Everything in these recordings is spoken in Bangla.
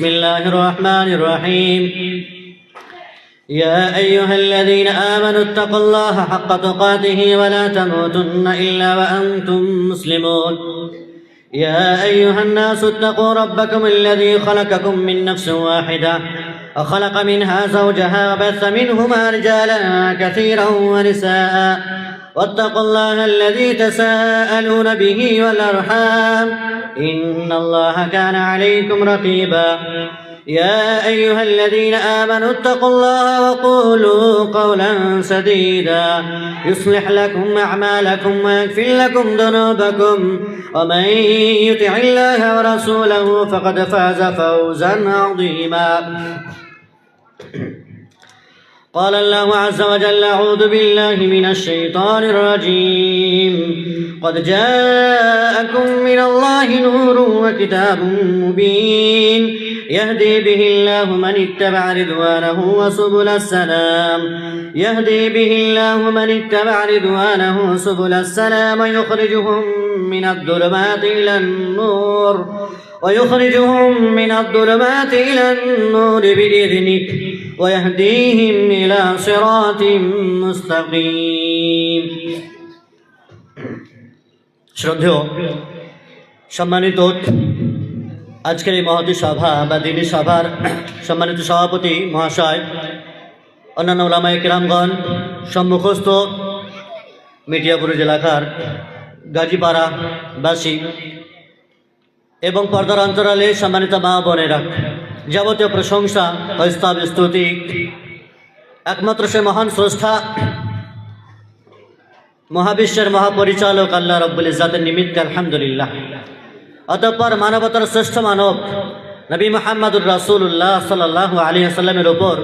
بسم الله الرحمن الرحيم يا أيها الذين آمنوا اتقوا الله حق تقاته ولا تموتن إلا وأنتم مسلمون يا أيها الناس اتقوا ربكم الذي خلقكم من نفس واحدة وخلق منها زوجها وبث منهما رجالا كثيرا ونساء واتقوا الله الذي تساءلون به والأرحام إن الله كان عليكم رقيبا يا أيها الذين آمنوا اتقوا الله وقولوا قولا سديدا يصلح لكم أعمالكم ويغفر لكم ذنوبكم ومن يطع الله ورسوله فقد فاز فوزا عظيما قال الله عز وجل أعوذ بالله من الشيطان الرجيم قد جاءكم من الله نور وكتاب مبين يهدي به الله من اتبع رضوانه وسبل السلام ويخرجهم من الظلمات إلى النور بإذنه ويهديهم إلى صراط مستقيم শ্রদ্ধেয় সম্মানিত আজকের এই মহতী সভা বা দিনী সভার সম্মানিত সভাপতি মহাশয়, অন্যান্য ওলামায়ে কেরামগণ, সম্মুখস্থ মিডিয়াপুর এলাকার গাজীপাড়াবাসী এবং পর্দার অন্তরালে সম্মানিত মা বোনেরা, যাবতীয় প্রশংসা ও স্তুতি একমাত্র সে মহান স্রষ্টা মহাবিশ্বের মহাপরিচালক আল্লাহ রব্বুল ইজ্জাতের নিমিত্তে আলহামদুলিল্লাহ। অতঃপর মানবতার শ্রেষ্ঠ মানব নবী মুহাম্মদুর রাসূলুল্লাহ সাল্লাল্লাহু আলাইহি ওয়াসাল্লামের উপর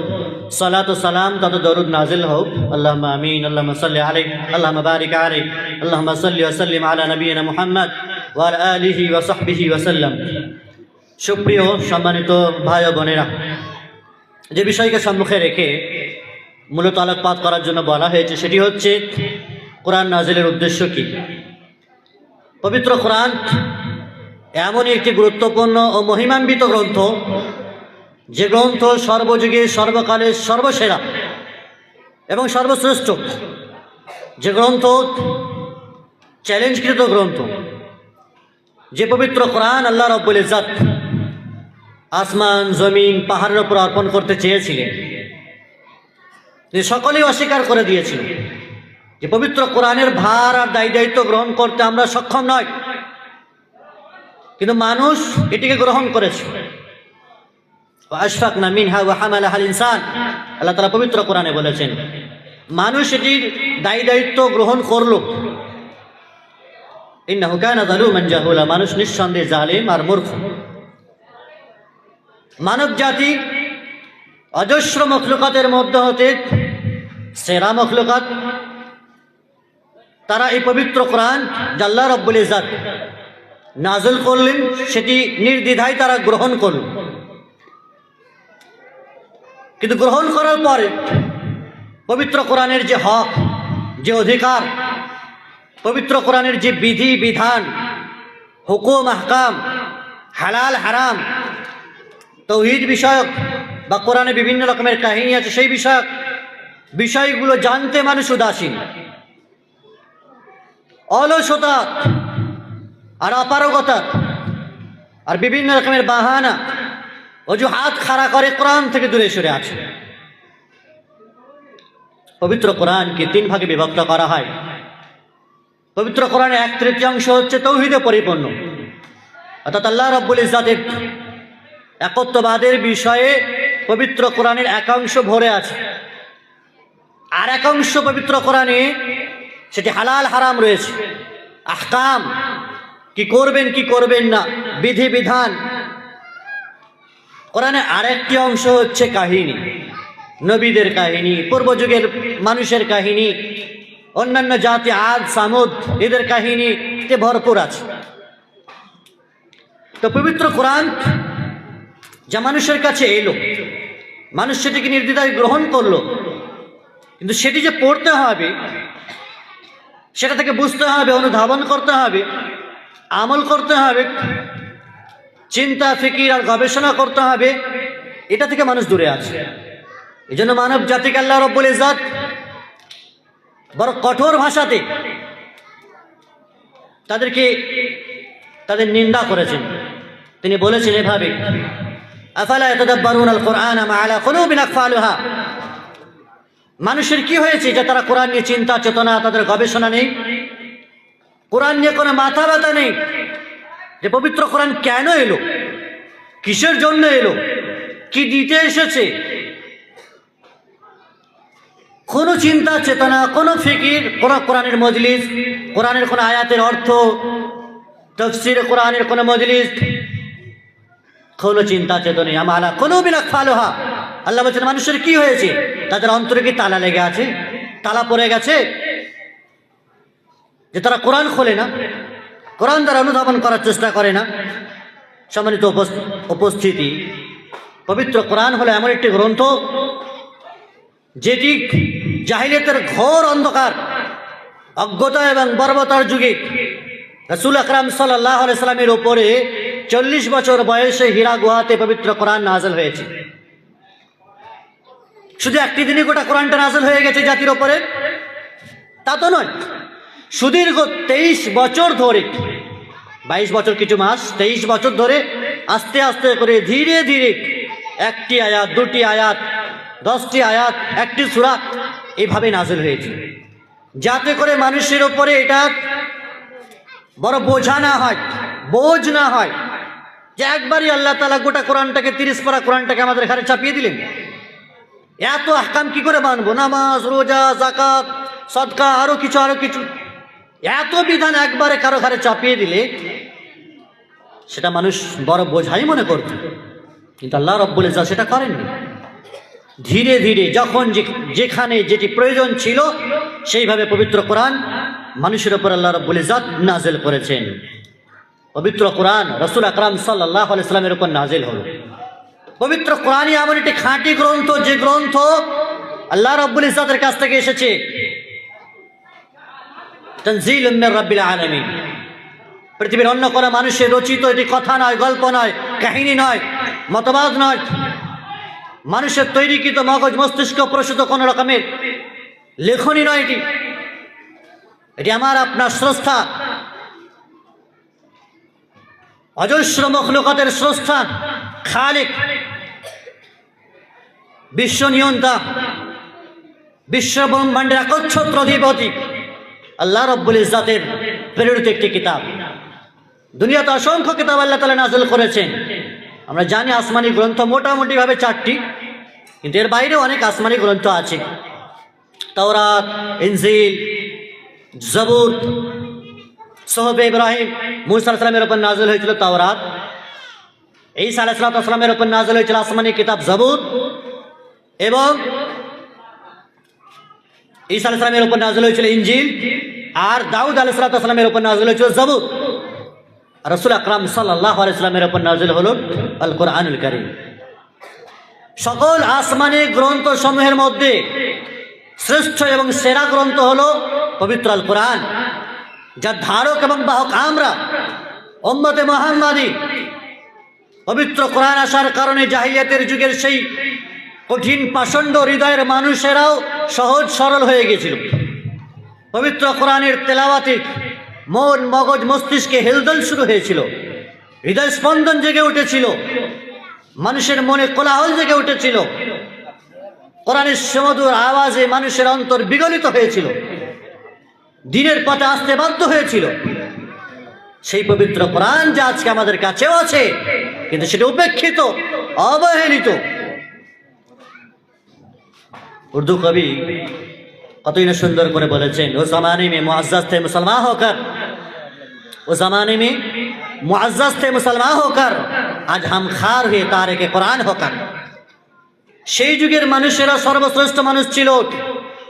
সালাত ও সালাম তথা দরুদ নাজিল হোক। আল্লাহুম্মা আমিন। আল্লাহুম্মা সাল্লি আলাইহি, আল্লাহুম্মা বারিক আলাইহি, আল্লাহুম্মা সাল্লি ওয়া সাল্লিম আলা নবিয়িনা মুহাম্মদ ওয়া আলা আলিহি ওয়া সাহবিহি ওয়া সাল্লাম। সুপ্রিয় সম্মানিত ভাই ও বোনেরা, যে বিষয়কে সম্মুখে রেখে মূলত আলোকপাত করার জন্য বলা হয়েছে সেটি হচ্ছে কোরআন নাজিলের উদ্দেশ্য কি। পবিত্র কোরআন এমনই একটি গুরুত্বপূর্ণ ও মহিমান্বিত গ্রন্থ, যে গ্রন্থ সর্বযুগে সর্বকালের সর্বসেরা এবং সর্বশ্রেষ্ঠ, যে গ্রন্থ চ্যালেঞ্জকৃত গ্রন্থ, যে পবিত্র কোরআন আল্লাহ রব্বুল ইজ্জত আসমান জমিন পাহাড়ের উপর অর্পণ করতে চেয়েছিলেন, যে সকলেই অস্বীকার করে দিয়েছিল যে পবিত্র কোরআনের ভার আর দায়িত্ব গ্রহণ করতে আমরা সক্ষম নয়, কিন্তু মানুষ এটিকে গ্রহণ করেছে। আশফাকনা মিনহা ওয়া হামালাহাল ইনসান, আল্লাহ তাআলা পবিত্র কোরআনে বলেছেন মানুষ এটির দায়িত্ব গ্রহণ করলো। ইন্নাহু কানা যালুমান জাহুলা, মানুষ নিঃসন্দেহে জালিম আর মূর্খ। মানব জাতি অজস্র মখলুকাতের মধ্যে হতে সেরা মখলুকাত, তারা এই পবিত্র কোরআন যা আল্লাহ রব্বুল ইজ্জত নাযিল করলেন সেটি নির্দ্বিধায় তারা গ্রহণ করল। কিন্তু গ্রহণ করার পরে পবিত্র কোরআনের যে হক, যে অধিকার, পবিত্র কোরআনের যে বিধি বিধান, হুকুম আহকাম, হালাল হারাম, তাওহীদ বিষয়ক বা কোরআনে বিভিন্ন রকমের কাহিনী আছে সেই বিষয়গুলো জানতে মানুষ উদাসীন, অলসতা আর অপারগতা আর বিভিন্ন রকমের বাহানা অজুহাত খাড়া করে কোরআন থেকে দূরে সরে আছে। পবিত্র কোরআনকে তিন ভাগে বিভক্ত করা হয়। পবিত্র কোরআনের 1/3 হচ্ছে তাওহীদে পরিপূর্ণ, অর্থাৎ আল্লাহ রব্বুল ইজ্জতের একত্ববাদের বিষয়ে পবিত্র কোরআনের একাংশ ভরে আছে। আর একাংশ পবিত্র কোরআনে সেটি হালাল হারাম রয়েছে, আহকাম, কি করবেন কি করবেন না, বিধি বিধান। কোরআনে আরেকটি অংশ হচ্ছে কাহিনী, নবীদের কাহিনী, পূর্বযুগের মানুষের কাহিনী, অন্যান্য জাতি আদ সামুদ এদের কাহিনীতে ভরপুর আছে। তো পবিত্র কোরআন যা মানুষের কাছে এলো, মানুষ সেটিকে নির্দ্বিধায় গ্রহণ করলো, কিন্তু সেটি যে পড়তে হবে, সেটা থেকে বুঝতে হবে, অনুধাবন করতে হবে, আমল করতে হবে, চিন্তা ফিকির আর গবেষণা করতে হবে, এটা থেকে মানুষ দূরে আছে। এই জন্য মানব জাতিকে আল্লাহ রব্বুল ইজ্জত বড় কঠোর ভাষাতে তাদের নিন্দা করেছেন। তিনি বলেছেন এভাবে, আফালা ইয়াতাদাব্বারুনা আল কুরআন আম আলা কুলুবিন আকফালুহা। মানুষের কি হয়েছে যে তারা কোরআন নিয়ে চিন্তা চেতনা, তাদের গবেষণা নেই, কোরআন নিয়ে কোনো মাথা ব্যথা নেই যে পবিত্র কোরআন কেন এলো, কিসের জন্য এলো, কি দিতে এসেছে। কোনো চিন্তা চেতনা, কোনো ফিকির, কোনো কোরআনের মজলিস, কোরআনের কোনো আয়াতের অর্থ, তাফসীরে কোরআনের কোনো মজলিস, কোনো চিন্তা চেতনা নেই। আমালা কুলুবিন আকফালুহা। আল্লাহ বলছেন মানুষের কি হয়েছে, তাদের অন্তরে কি তালা লেগে আছে, তালা পড়ে গেছে যে তারা কোরআন খোলে না, কোরআন দ্বারা অনুধাবন করার চেষ্টা করে না। সম্মানিত উপস্থিতি, পবিত্র কোরআন হলো এমন একটি গ্রন্থ যেটি জাহিলিয়াতের ঘোর অন্ধকার, অজ্ঞতা এবং বর্বরতার যুগে রাসূল আকরাম সাল্লাল্লাহু আলাইহি সাল্লামের উপরে 40 বছর বয়সে হীরা গুহাতে পবিত্র কোরআন নাযিল হয়েছে। শুধু একটি দিনে গোটা কোরআনটা নাযিল হয়ে গেছে জাতির উপরে, তা তো নয়। সুদীর্ঘ 23 বছর ধরে, 22 বছর কিছু মাস, 23 বছর ধরে আস্তে আস্তে করে ধীরে ধীরে একটি আয়াত, দুটি আয়াত, 10টি আয়াত, একটি সূরা এইভাবে নাযিল হয়েছে, যাতে করে মানুষের উপরে এটা বড় বোঝা না হয়, বোঝ না হয় যে একবারই আল্লাহ তাআলা গোটা কোরআনটাকে 30 পারা কোরআনটাকে আমাদের ঘাড়ে চাপিয়ে দিলেন। এত আহকাম কি করে মানবো, নামাজ, রোজা, যাকাত, সদকা, আরো কিছু, এত বিধান একবারে কারো ঘাড়ে চাপিয়ে দিলে সেটা মানুষ বড় বোঝাই মনে করত, কিন্তু আল্লাহ রব্বুল ইজ্জত সেটা করেননি। ধীরে ধীরে যখন যেখানে যেটি প্রয়োজন ছিল সেইভাবে পবিত্র কোরআন মানুষের উপর আল্লাহ রব্বুল ইজ্জত নাযিল করেছেন। পবিত্র কোরআন রাসূল আকরাম সাল্লাল্লাহু আলাইহি সাল্লামের উপর নাযিল হলো। পবিত্র কোরআনই এমন একটি খাঁটি গ্রন্থ, যে গ্রন্থ আল্লাহ রব্বুল ইজ্জতের কাছ থেকে এসেছে, তানজিলুম মির রাব্বিল আলামিন। পৃথিবীর অন্য কোনো মানুষের রচিত এটি কথা নয়, গল্প নয়, কাহিনী নয়, মতবাদ নয়, মানুষের তৈরিকৃত মগজ মস্তিষ্ক প্রসূত কোন রকমের লেখনী নয়। এটি আমার আপনার স্রষ্টা, অজস্র মখলুকাতের স্রষ্টা, খালিক, বিশ্ব নিয়ন্তা, বিশ্ব ব্রহ্মাণ্ডের একচ্ছত্র অধিপতি আল্লাহ রব্বুল ইজ্জতের প্রেরিত একটি কিতাব। দুনিয়াতে অসংখ্য কিতাব আল্লাহ তাআলা নাযিল করেছেন। আমরা জানি আসমানি গ্রন্থ মোটামুটি ভাবে 4টি, কিন্তু এর বাইরেও অনেক আসমানি গ্রন্থ আছে। তাওরাত, ইনজিল, জবুর, সুহফে ইব্রাহিম, মূসা আলাইহিস সালামের উপর নাযিল হয়েছিল তাওরাত। ঈসা আলাইহিস সালামের উপর নাযিল হয়েছিল আসমানি কিতাব জবুর, এবং ঈসা আলাইহিস সালামের উপর নাযিল হয়েছিল ইনজিল, আর দাউদ আলাইহিস সালামের উপর নাযিল হয়েছিল জবুর। রাসূল আকরাম সাল্লাল্লাহু আলাইহি সাল্লামের উপর নাযিল হলো আল কোরআনুল কারীম। সকল আসমানি গ্রন্থ সমূহের মধ্যে শ্রেষ্ঠ এবং সেরা গ্রন্থ হলো পবিত্র আল কোরআন, যার ধারক এবং বাহক আমরা উম্মতে মুহাম্মাদী। পবিত্র কোরআন আসার কারণে জাহিলিয়াতের যুগের সেই কঠিন পাষণ্ড হৃদয়ের মানুষেরাও সহজ সরল হয়ে গেছিল। পবিত্র কোরআনের তেলাওয়াতে মন, মগজ, মস্তিষ্কে হেলদোল শুরু হয়েছিল, হৃদয় স্পন্দন জেগে উঠেছিল, মানুষের মনে কোলাহল জেগে উঠেছিল। কোরআনের সুমধুর আওয়াজে মানুষের অন্তর বিগলিত হয়েছিল, দিনের পথে আসতে বাধ্য হয়েছিল। সেই পবিত্র কোরআন যে আজকে আমাদের কাছেও আছে, কিন্তু সেটা উপেক্ষিত, অবহেলিত। উর্দু কবি কতই না সুন্দর করে বলেছেন, ও জমানে মে মুআজ্জাজ थे मुसलमान होकर, वो जमाने में मुआज्जज थे मुसलमान होकर, आज हम खार हुए तारिक कुरान होकर। সেই যুগের মানুষেরা সর্বশ্রেষ্ঠ মানুষ ছিল,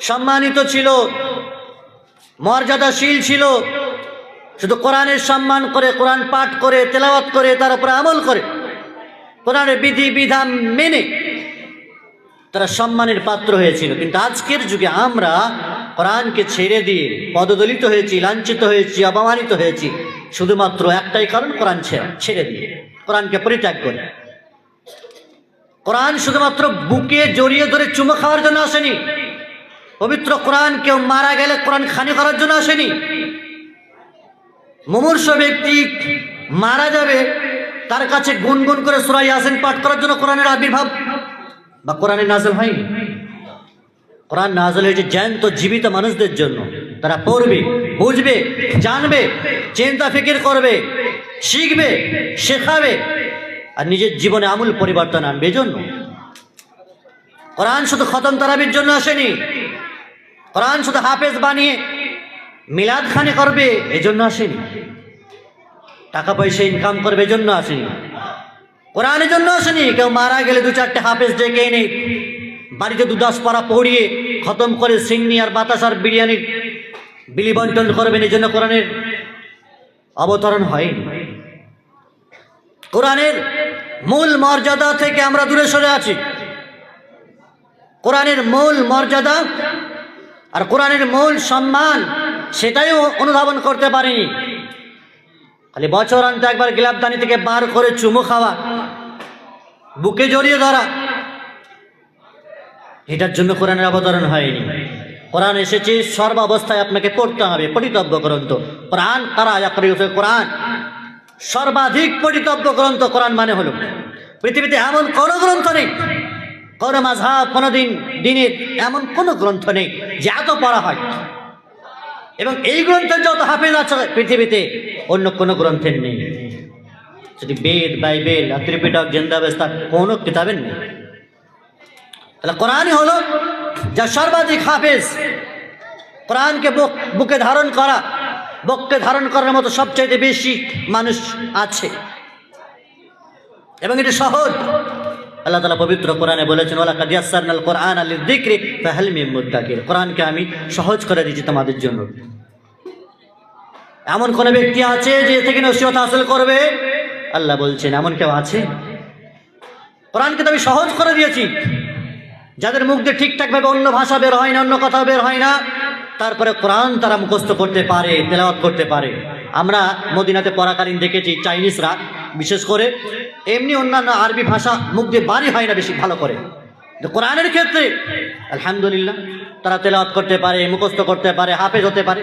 সম্মানিত ছিল, মর্যাদাশীল ছিল। শুধু কোরআনের সম্মান করে, কোরআন পাঠ করে, তেলাওয়াত করে, তার উপরে আমল করে, কোরআনের বিধি বিধান মেনে তারা সম্মানের পাত্র হয়েছিল। কিন্তু আজকের যুগে আমরা কোরআনকে ছেড়ে দিয়ে পদদলিত হয়েছি, লাঞ্ছিত হয়েছি, অপমানিত হয়েছি, শুধুমাত্র একটাই কারণ, কোরআন ছেড়ে দিয়ে। কোরআনকে পরিত্যাগ করে। কোরআন শুধুমাত্র বুকে জড়িয়ে ধরে চুমো খাওয়ার জন্য আসেনি। পবিত্র কোরআন কেউ মারা গেলে কোরআন খানি করার জন্য আসেনি। মুমূর্ষু ব্যক্তি মারা যাবে, তার কাছে গুনগুন করে সূরা ইয়াসিন পাঠ করার জন্য কোরআনের আবির্ভাব বা কোরআনের নাযিল হয়নি। কোরআন নাযিল হয়েছে জ্যান্ত জীবিত মানুষদের জন্য। তারা পড়বে, বুঝবে, জানবে, চিন্তা ফিকির করবে, শিখবে, শেখাবে আর নিজের জীবনে আমূল পরিবর্তন আনবে। এজন্য কোরআন শুধু খতম তারাবির জন্য আসেনি। কোরআন শুধু হাফেজ বানিয়ে মিলাদ খানি করবে এজন্য আসেনি। টাকা পয়সা ইনকাম করবে এজন্য আসেনি। কোরআনের জন্য আসেনি। কেউ মারা গেলে 2-4টে হাফেজ ডেকে এনে বাড়িতে 2-10 পারা পড়িয়ে খতম করে সিন্নি আর বাতাস আর বিরিয়ানির বিলি বন্টন করবেন, এই জন্য কোরআনের অবতরণ হয়নি। কোরআনের মূল মর্যাদা থেকে আমরা দূরে সরে আছি। কোরআনের মূল মর্যাদা আর কোরআনের মূল সম্মান সেটাই অনুধাবন করতে পারিনি। খালি বছর অন্ত একবার গিলাপদানি থেকে বার করে চুমু খাওয়া, বুকে জড়িয়ে ধরা, এটার জন্য কোরআনের অবতরণ হয়নি। কোরআন এসেছে সর্বাবস্থায় আপনাকে পড়তে হবে, পঠিতব্য গ্রন্থ কোরআন। তারা কোরআন সর্বাধিক পঠিতব্য গ্রন্থ কোরআন মানে হলো। পৃথিবীতে এমন কোনো গ্রন্থ নেই, কোনো মাযহাব, কোনো দিনের এমন কোনো গ্রন্থ নেই যে এত পড়া হয়। এবং এই গ্রন্থের যত হাফেজ আছে পৃথিবীতে অন্য কোনো গ্রন্থের নেই। যদি বেদ, বাইবেল আর ত্রিপিটক, জিন্দাবেস্তা কোনো কিতাবের নেই। তাহলে কোরআনই হলো যা সর্বাধিক হাফেজ। কোরআনকে বুকে ধারণ করা, বুকে ধারণ করার মতো সবচাইতে বেশি মানুষ আছে এবং এটা সহজ। আল্লাহ তাআলা পবিত্র কোরআনে বলেছেন, ওয়ালাকাদ ইয়াসসারনাল কোরআনা লিযিকরি ফাহাল মিন মুদ্দাকির। কোরআনকে আমি সহজ করে দিয়েছি তোমাদের জন্য। এমন কোন ব্যক্তি আছে যে এ থেকে নসিহত হাসিল করবে? আল্লাহ বলছেন এমন কেউ আছে? কোরআনকে তো আমি সহজ করে দিয়েছি। যাদের মুখ দিয়ে ঠিকঠাকভাবে অন্য ভাষা বের হয় না, অন্য কথা বের হয় না, তারপরে কোরআন তারা মুখস্থ করতে পারে, তেলাওয়াত করতে পারে। আমরা মদিনাতে পড়াকালীন দেখেছি চাইনিজরা বিশেষ করে, এমনি অন্যান্য আরবি ভাষা মুখ দিয়ে বাড়ি হয় না বেশি ভালো করে, কোরআনের ক্ষেত্রে আলহামদুলিল্লাহ তারা তেলাওয়াত করতে পারে, মুখস্থ করতে পারে, হাফেজ হতে পারে।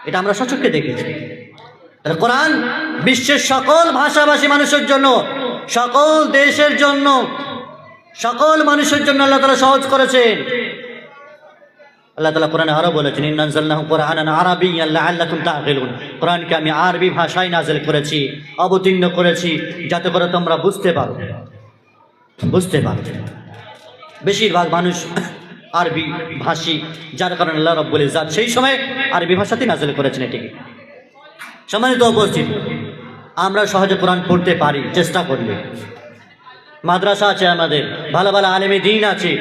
এটা আমরা সচক্ষে দেখেছি। কোরআন বিশ্বের সকল ভাষাভাষী মানুষের জন্য, সকল দেশের জন্য, সকল মানুষের জন্য আল্লাহ তাআলা সহজ করেছেন। আল্লাহ তাআলা কোরআনে আরো বলেছেন, ইন্না আনজালনাহু কুরআনান আরাবিয়্যান লাআল্লাকুম তা'কিলুন। কোরআনকে আমি আরবি ভাষায় নাযিল করেছি, অবতীর্ণ করেছি যাতে করে তোমরা বুঝতে পারো। বেশিরভাগ মানুষ আরবি ভাষী, যার কারণে আল্লাহ রাব্বুল ইজ্জাত সেই সময় আরবি ভাষাতে নাযিল করেছেন। এটিকে সম্মানিত উপস্থিতি, আমরা সহজে কোরআন পড়তে পারি চেষ্টা করলে। মাদ্রাসা আছে আমাদের, ভালো ভালো আলেমে দ্বীন আছে।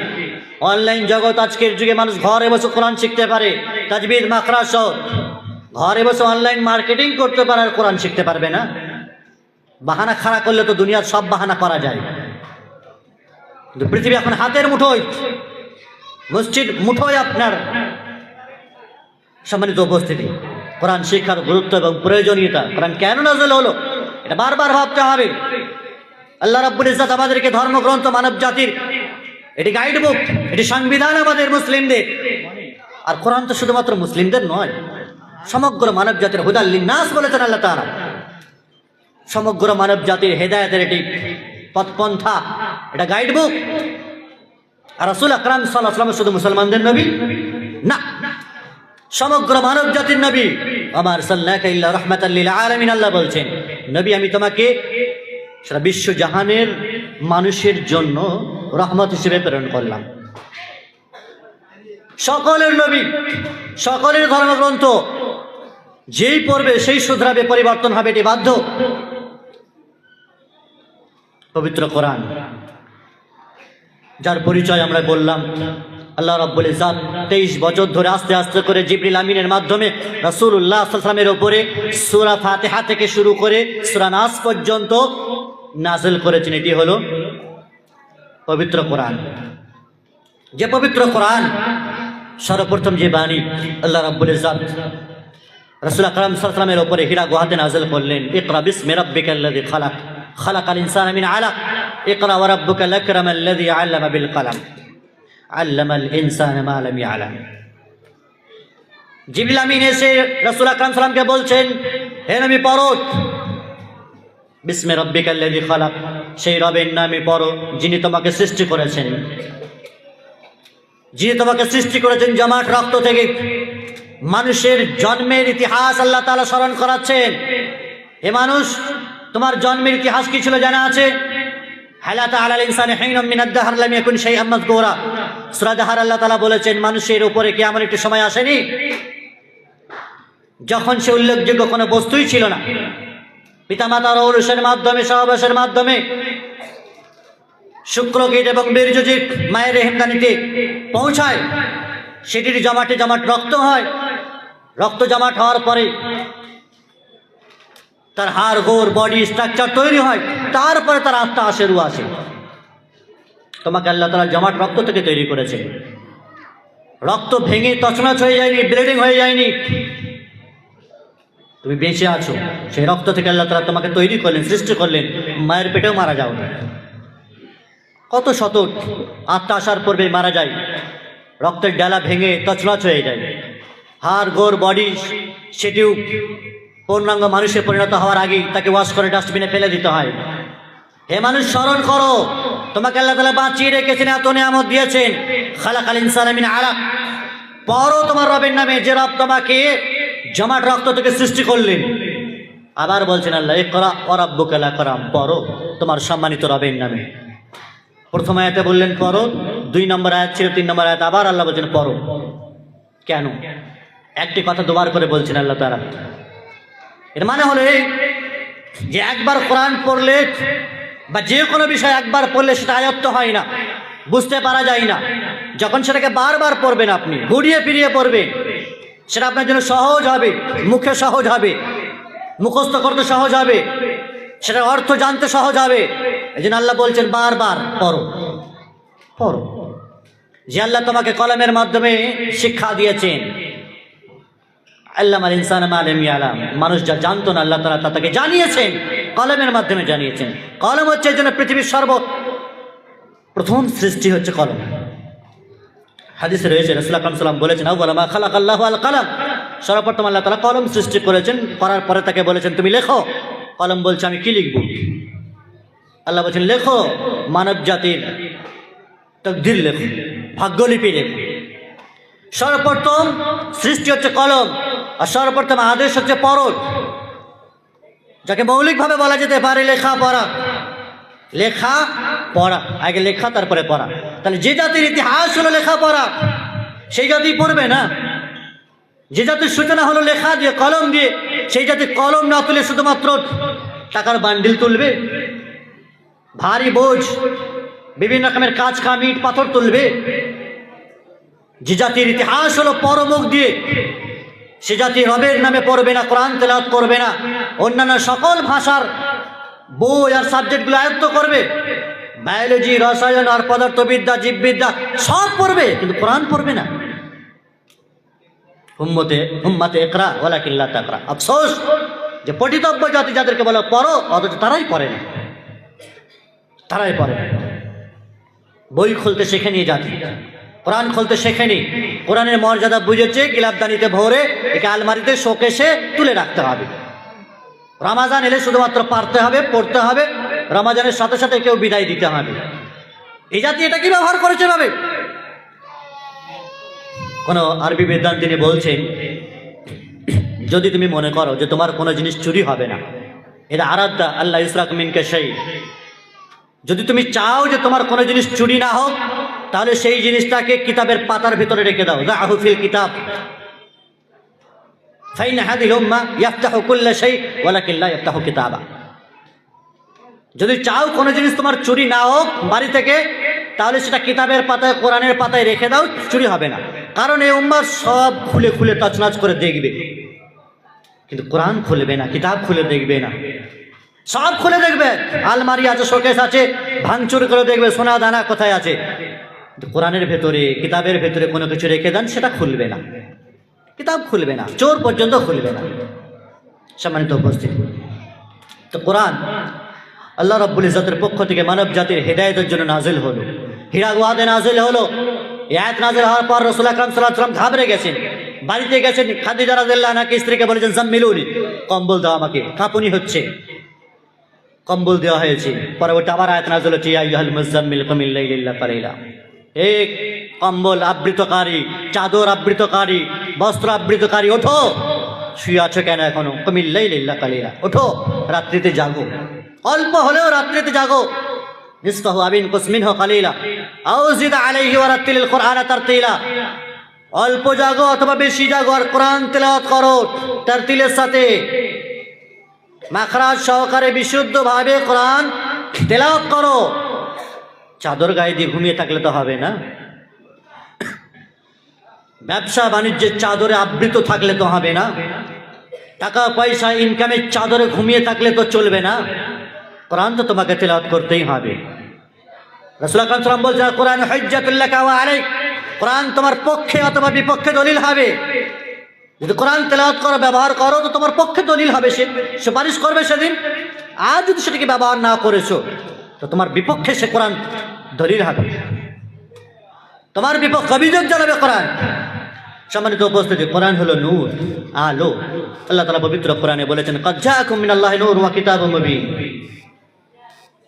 অনলাইন জগৎ, আজকের যুগে মানুষ ঘরে বসে কোরআন শিখতে পারে, তাজবিদ, মাখরাজ সহ। ঘরে বসে অনলাইন মার্কেটিং করতে পারে আর কোরআন শিখতে পারবে না? বাহানা খাড়া করলে তো দুনিয়ার সব বাহানা করা যায়। কিন্তু পৃথিবী এখন হাতের মুঠোয়, মসজিদ মুঠোয় আপনার। সম্মানিত উপস্থিতি, কোরআন শিক্ষার গুরুত্ব এবং প্রয়োজনীয়তা, কোরআন কেন নাযিল হলো এটা বারবার ভাবতে হবে। আল্লাহ রাব্বুল ইজ্জাত আমাদেরকে ধর্মগ্রন্থ, মানব জাতির এটি গাইড বুক, এটি সংবিধান আমাদের মুসলিমদের। আর কোরআন তো শুধুমাত্র মুসলিমদের নয়, সমগ্র মানব জাতির হুদাল লিন্নাস বলেছেন আল্লাহ তাআলা। সমগ্র মানব জাতির হেদায়েতের এটি পথপন্থা, এটা গাইড বুক। আর রাসূল আকরাম সাল্লাল্লাহু আলাইহি ওয়াসাল্লাম শুধু মুসলমানদের নবী না, সমগ্র মানব জাতির নবী। ওয়া আরসালনাকা ইল্লা রাহমাতাল লিল আলামিন। আল্লাহ বলছেন, নবী আমি তোমাকে সারা বিশ্ব জাহানের মানুষের জন্য রহমত হিসেবে প্রেরণ করলাম। সকলের নবী, সকলের ধর্মগ্রন্থ যেই পড়বে সেই শুধরাবে, পরিবর্তন হবে, এটি বাধ্য। পবিত্র কোরআন যার পরিচয় আমরা বললাম, আল্লাহ রাব্বুল ইজ্জাত 23 বছর ধরে আস্তে আস্তে করে জিবরিল আমিনের মাধ্যমে রাসূলুল্লাহ সাল্লাল্লাহু আলাইহি ওয়াসাল্লামের উপরে সূরা ফাতিহা থেকে শুরু করে সূরা নাস পর্যন্ত নাযিল করেছেন। এটি হলো পবিত্র কোরআন। যে পবিত্র কোরআন সর্বপ্রথম যে বাণী আল্লাহ রাব্বুল ইজ্জাত রাসূল আকরাম সাল্লাল্লাহু আলাইহি ওয়াসাল্লামের উপরে হিরা গুহাতে নাযিল করলেন, ইকরা বিসমি রাব্বিকাল্লাযী খালাক খালাকাল ইনসানা মিন আলাক ইকরা ওয়া রাব্বুকাল আকরামাল্লাযী আল্লামা বিল কলম আল্লামাল ইনসানা মা লাম ইয়ালাম। জিবরিল আমিন এসে রাসূল আকরাম সাল্লাল্লাহু আলাইহি ওয়াসাল্লামকে বলছেন, হে নবী পড়ো বিসমি রাব্বিকাল্লাযী খালাক, সেই রবের নামে পড়ো যিনি তোমাকে সৃষ্টি করেছেন, যিনি তোমাকে সৃষ্টি করেছেন জমাট রক্ত থেকে। মানুষের জন্মের ইতিহাস আল্লাহ তাআলা স্মরণ করাচ্ছেন। হে মানুষ, তোমার জন্মের ইতিহাস কি ছিল জানা আছে? হাল আতা আলাল ইনসানি হিনুম মিনাদ দাহর লাম ইয়াকুন শাইআম মাযকুরা। সূরা দাহর আল্লাহ তাআলা বলেছেন, মানুষের উপরে কি এমন একটি সময় আসেনি যখন সে উল্লেখযোগ্য কোনো বস্তুই ছিল না? পিতামাতার ঔরসের মাধ্যমে, সহবাসের মাধ্যমে, শুক্রকীট এবং বীর্যজিৎ মায়ের রেহেমদানিতে পৌঁছায়, সেটির জমাটে জমাট রক্ত হয়। রক্ত জমাট হওয়ার পরে তার হাড় গোড় বডি স্ট্রাকচার তৈরি হয়, তারপরে তার আত্মা আসে, রূহ আসে। তোমাকে আল্লাহ তাআলা জমাট রক্ত থেকে তৈরি করেছে। রক্ত ভেঙে তছনছ হয়ে যায়নি, ব্লিডিং হয়ে যায়নি, তুমি বেঁচে আছো। সেই রক্ত থেকে আল্লাহ তাআলা তোমাকে তৈরি করলেন, সৃষ্টি করলেন। মায়ের পেটেও মারা যাও না। কত শত আত্মা আসার পূর্বে মারা যায়, রক্তের ডালা ভেঙে তছনছ হয়ে যায়। হাড় গোড় বডি সেটিও পূর্ণাঙ্গ মানুষে পরিণত হওয়ার আগেই তাকে ওয়াশ করে ডাস্টবিনে ফেলে দিতে হয়। হে মানুষ, স্মরণ করো, তোমাকে আল্লাহ তাআলা বাঁচিয়ে রেখেছেন, এত নিয়ামত দিয়েছেন। খালাকাল ইনসানা মিন আলাক, পড়ো তোমার রবের নামে, যে রব তোমাকে জমাট রক্ত থেকে সৃষ্টি করলেন। আবার বলছেন আল্লাহ, ইকরা ওয়া রাব্বুকাল আকরাম, পড়ো তোমার সম্মানিত রবের নামে। প্রথম আয়াতে বললেন পড়ো, 2 নম্বর আয়াত ছিল, 3 নম্বর আয়াত আবার আল্লাহ বলছেন পড়ো। কেন? একটি কথা দুবার করে বলছেন আল্লাহ তাআলা। এর মানে হলো এই যে একবার কোরআন পড়লে বা যে কোনো বিষয় একবার পড়লে সেটা আয়ত্ত হয় না, বুঝতে পারা যায় না। যখন সেটাকে বারবার পড়বেন, আপনি ঘুরিয়ে ফিরিয়ে পড়বেন, সেটা আপনার জন্য সহজ হবে, মুখে সহজ হবে, মুখস্থ করতে সহজ হবে, সেটার অর্থ জানতে সহজ হবে। এই জন্য আল্লাহ বলছেন বারবার পড়ো, পড়ো। যে আল্লাহ তোমাকে কলমের মাধ্যমে শিক্ষা দিয়েছেন, আল্লামাল ইনসানা মা লাম ইয়ালাম, মানুষ যা জানতো না আল্লাহ তাআলা তা তাকে জানিয়েছেন, কলমের মাধ্যমে জানিয়েছেন। কলম হচ্ছে এই জন্য পৃথিবীর প্রথম সৃষ্টি হচ্ছে কলম। হাদিসে রয়েছে রাসূল আকরাম সাল্লাল্লাহু আলাইহি ওয়াসাল্লাম বলেছেন, আউয়ালা মা খালাকাল্লাহু আল কলম, সর্বপ্রথম আল্লাহ তাআলা কলম সৃষ্টি করেছেন। করার পরে তাকে বলেছেন তুমি লেখো। কলম বলছে আমি কি লিখব? আল্লাহ বলছেন লেখো, মানব জাতির তাকদীর লেখো, ভাগ্যলিপি লেখো। সর্বপ্রথম সৃষ্টি হচ্ছে কলম, আর সর্বপ্রথম আদেশ হচ্ছে পড়ো, যাকে মৌলিকভাবে বলা যেতে পারে লেখা পড়া। লেখা পড়া, আগে লেখা তারপরে পড়া। তাহলে যে জাতির ইতিহাস হলো লেখাপড়া, সেই জাতি পড়বে না। যে জাতির সূচনা হলো লেখা দিয়ে, কলম দিয়ে, সেই জাতি কলম না তুলে শুধুমাত্র টাকার বান্ডিল তুলবে, ভারী বোঝ, বিভিন্ন রকমের কাজ কাম, ইট পাথর তুলবে। যে জাতির ইতিহাস হলো পরমুখ দিয়ে, সে জাতি রবের নামে পড়বে না, কোরআন তেলাওয়াত করবে না, অন্যান্য সকল ভাষার বই আর সাবজেক্টগুলো আয়ত্ত করবে, বায়োলজি, রসায়ন আর পদার্থবিদ্যা, জীববিদ্যা সব পড়বে, কিন্তু কোরআন পড়বে না। উম্মতে ইকরা ওয়ালাকিন লা তাকরা। আফসোস যে পঠিতব্য জাতি, যাদেরকে বলা পড়ো, অথচ তারাই পড়ে না, তারাই পড়ে না। বই খুলতে শেখেনি জাতি, কোরআন খুলতে শেখেনি। কোরআনের মর্যাদা বুঝেছে গিলাপদানিতে ভরে একে আলমারিতে শোকেশে তুলে রাখতে হবে। রমাজান এলে শুধুমাত্র পারতে হবে, পড়তে হবে, রমাজানের সাথে সাথে কেউ বিদায় দিতে হবে। এই জাতি এটা কি ব্যবহার করেছে ভাবে? কোন আরবি বিদ্বান তিনি বলছেন, যদি তুমি মনে করো যে তোমার কোনো জিনিস চুরি হবে না, এটা আরাদা আল্লাহ ইসরাক মিনকা শাই, যদি তুমি চাও যে তোমার কোনো জিনিস চুরি না হোক, তাহলে সেই জিনিসটাকে কিতাবের পাতার ভিতরে রেখে দাও। রাহু ফিল কিতাব, ফাইন হাদিল উম্মাহ ইফতাহু কুল্লা শাই ওয়ালাকিন লা ইফতাহু কিতাবা। যদি চাও কোনো জিনিস তোমার চুরি না হোক বাড়ি থেকে, তাহলে সেটা কিতাবের পাতায়, কোরআনের পাতায় রেখে দাও, চুরি হবে না। কারণ এই উম্মাহ সব খুলে খুলে তছনছ করে দেখবে, কিন্তু কোরআন খুলবে না, কিতাব খুলে দেখবে না। সব খুলে দেখবে, আলমারি আছে, শোকেস আছে, ভাঙচুর করে দেখবে সোনা দানা কোথায় আছে। কোরআনের ভেতরে, কিতাবের ভেতরে কোনো কিছু রেখে দেন, সেটা খুলবে না। কিতাব খুলবে না, চোর পর্যন্ত খুলবে না। সম্মানিত উপস্থিতি, তো কোরআন আল্লাহ রাব্বুল ইজ্জতের পক্ষ থেকে মানব জাতির হেদায়েতের জন্য নাজিল হলো, হীরা গুহাতে নাজিল হলো। এই আয়াত নাজিল হওয়ার পর রাসূল আকরাম সাল্লাল্লাহু আলাইহি ওয়াসাল্লাম ঘাবড়ে গেছেন, বাড়িতে গেছেন, খাদিজা রাদিয়াল্লাহু আনহাকে স্ত্রীকে বলেছেন জাম্মিলুনি, কম্বল দাও আমাকে, কাঁপুনি হচ্ছে। কম্বল দেওয়া হয়েছে। পরবর্তী আবার আয়াত নাযিল হচ্ছে ইয়া আইয়ুহাল মুযাম্মিল কুমিল লাইলা ইল্লা কালিলা, হে কম্বল আবৃতকারী, চাদর আবৃতকারী, বস্ত্র আবৃতকারী, ওঠো, শুয়ে আছো কেন এখনো, কুমিল লাইলা ইল্লা কালিলা, ওঠো, রাত্রিতে জাগো, অল্প হলেও রাত্রিতে জাগো। নিসফাহু আও ইনকুস মিনহু কালিলা আও জিদ আলাইহি ওয়া রাত্তিলিল কুরআনা তারতিলা, অল্প জাগো অথবা বেশি জাগো আর কোরআন তেলাওয়াত করো তারতিলের সাথে, মাখরাজ সহকারে বিশুদ্ধভাবে কোরআন তেলাওয়াত করো। চাদর গায়ে দিয়ে ঘুমিয়ে থাকলে তো হবে না, ব্যবসা বাণিজ্যের চাদরে আবৃত থাকলে তো হবে না, টাকা পয়সা ইনকামের চাদরে ঘুমিয়ে থাকলে তো চলবে না, কোরআন তো তোমাকে তেলাওয়াত করতেই হবে। রাসূল আকরাম সাল্লাল্লাহু আলাইহি ওয়াসাল্লাম বলছেন কোরআন হুজ্জাতুল লাকা ওয়া আলাইক, কোরআন তোমার পক্ষে অথবা বিপক্ষে দলিল হবে। যদি কোরআন তেলাওয়াত করো, ব্যবহার করো, তো তোমার পক্ষে দলিল হবে, সে সুপারিশ করবে সেদিন। আর যদি সেটাকে ব্যবহার না করেছো তো তোমার বিপক্ষে সে কোরআন দলিল হবে, তোমার বিপক্ষে অভিযোগ জানাবে কোরআন। সম্মানিত উপস্থিতি, কোরআন হলো নূর, আলো। আল্লাহ তাআলা পবিত্র কোরআনে বলেছেন ক্বাদ জাআকুম মিনাল্লাহি নূরুন ওয়া কিতাবুম মুবিন,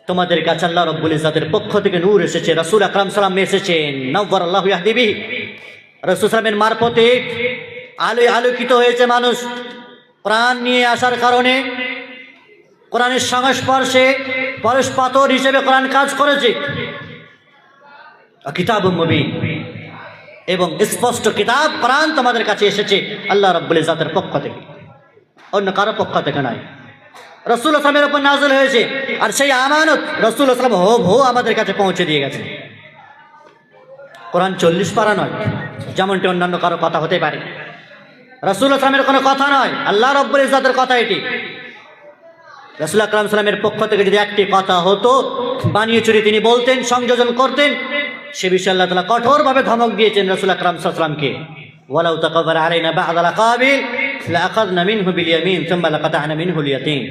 তোমাদের কাছে আল্লাহ রাব্বুল ইজ্জতের পক্ষ থেকে নূর এসেছে, রাসূল আকরাম সাল্লাল্লাহু আলাইহি ওয়াসাল্লাম এসেছেন, নাওয়ারাল্লাহু ইয়াহদি বিহি, রাসূল সাল্লামের মারফতে আলোয় আলোকিত হয়েছে মানুষ। কোরআন নিয়ে আসার কারণে, কোরআনের সংস্পর্শে পরশপাথর হিসেবে কোরআন কাজ করেছে। কিতাবুম মুবিন, এবং স্পষ্ট কিতাব কোরআন তোমাদের কাছে এসেছে আল্লাহ রাব্বুল ইজ্জতের পক্ষ থেকে, অন্য কারো পক্ষ থেকে নয়। রাসূল সাল্লাল্লাহু আলাইহি ওয়াসাল্লামের উপর নাযিল হয়েছে, আর সেই আমানত রাসূল সাল্লাল্লাহু আলাইহি ওয়াসাল্লাম হুবহু আমাদের কাছে পৌঁছে দিয়ে গেছেন। কোরআন 40 পারা নয়, যেমনটি অন্যান্য কারো কথা হতে পারে। রাসূল সাল্লাল্লাহু আলাইহি ওয়াসাল্লামের কোনো কথা নয়, আল্লাহ রাব্বুল ইজ্জতের কথা এটি। রাসূল আকরাম সাল্লাল্লাহু আলাইহি ওয়াসাল্লামের পক্ষ থেকে যদি একটি কথা হতো, বানিয়ে চুরি তিনি বলতেন, সংযোজন করতেন, সে বিষয়ে আল্লাহ তাআলা কঠোরভাবে ধমক দিয়েছেন রাসূল আকরাম সাল্লাল্লাহু আলাইহি ওয়াসাল্লামকে। ওয়ালাউ তাকাব্বারা আলাইনা বা'দাল আকাবিল লাআখাযনা মিনহু বিল ইয়ামিন সুম্মা লাকাতা'না মিনহুল ইয়াতীন।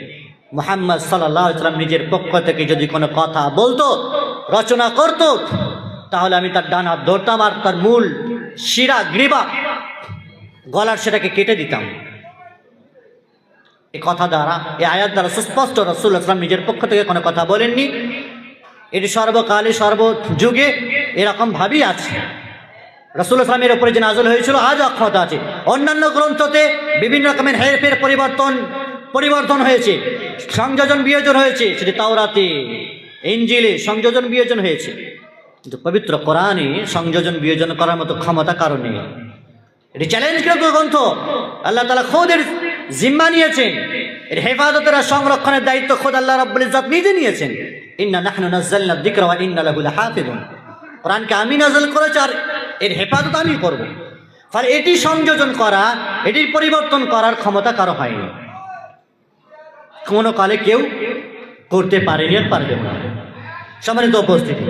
মুহাম্মদ সাল্লাল্লাহু আলাইহি ওয়াসাল্লাম নিজের পক্ষ থেকে যদি কোনো কথা বলতো, রচনা করত, তাহলে আমি তার ডান হাত ধরতাম আর তার মূল শিরা গ্রীবা গলার সেটাকে কেটে দিতাম। এই কথা দ্বারা, এই আয়াত দ্বারা সুস্পষ্ট রাসূলুল্লাহ সাল্লাল্লাহু আলাইহি ওয়াসাল্লাম নিজের পক্ষ থেকে কোনো কথা বলেননি। এটি সর্বকালে সর্বযুগে এরকম ভাবেই আছে। রাসূলুল্লাহ সাল্লাল্লাহু আলাইহি ওয়াসাল্লামের উপরে যে নাযিল হয়েছিল আজ অক্ষত আছে। অন্যান্য গ্রন্থতে বিভিন্ন রকমের হেরফের পরিবর্তন হয়েছে, সংযোজন বিয়োজন হয়েছে, সেটি তাওরাতে, ইনজিলে সংযোজন বিয়োজন হয়েছে, কিন্তু পবিত্র কোরআনে সংযোজন বিয়োজন করার মতো ক্ষমতা কারণ নেই। এটি চ্যালেঞ্জকৃত গ্রন্থ, আল্লাহ তাআলা খোদ এর জিম্মা নিয়েছেন, এর হেফাজতের আর সংরক্ষণের দায়িত্ব খোদ আল্লাহ রাব্বুল ইজ্জত নিজে নিয়েছেন। ইন্না নাহনু নাযালনা যিকরা ওয়া ইন্না লাহু লাহাফিজুন, কোরআনকে আমি নাযিল করেছি আর এর হেফাজত আমি করব। ফলে এটি সংযোজন করা, এটির পরিবর্তন করার ক্ষমতা কারো হয়নি, কোনো কালে কেউ করতে পারেনি আর পারবে না। সম্মানিত উপস্থিতি,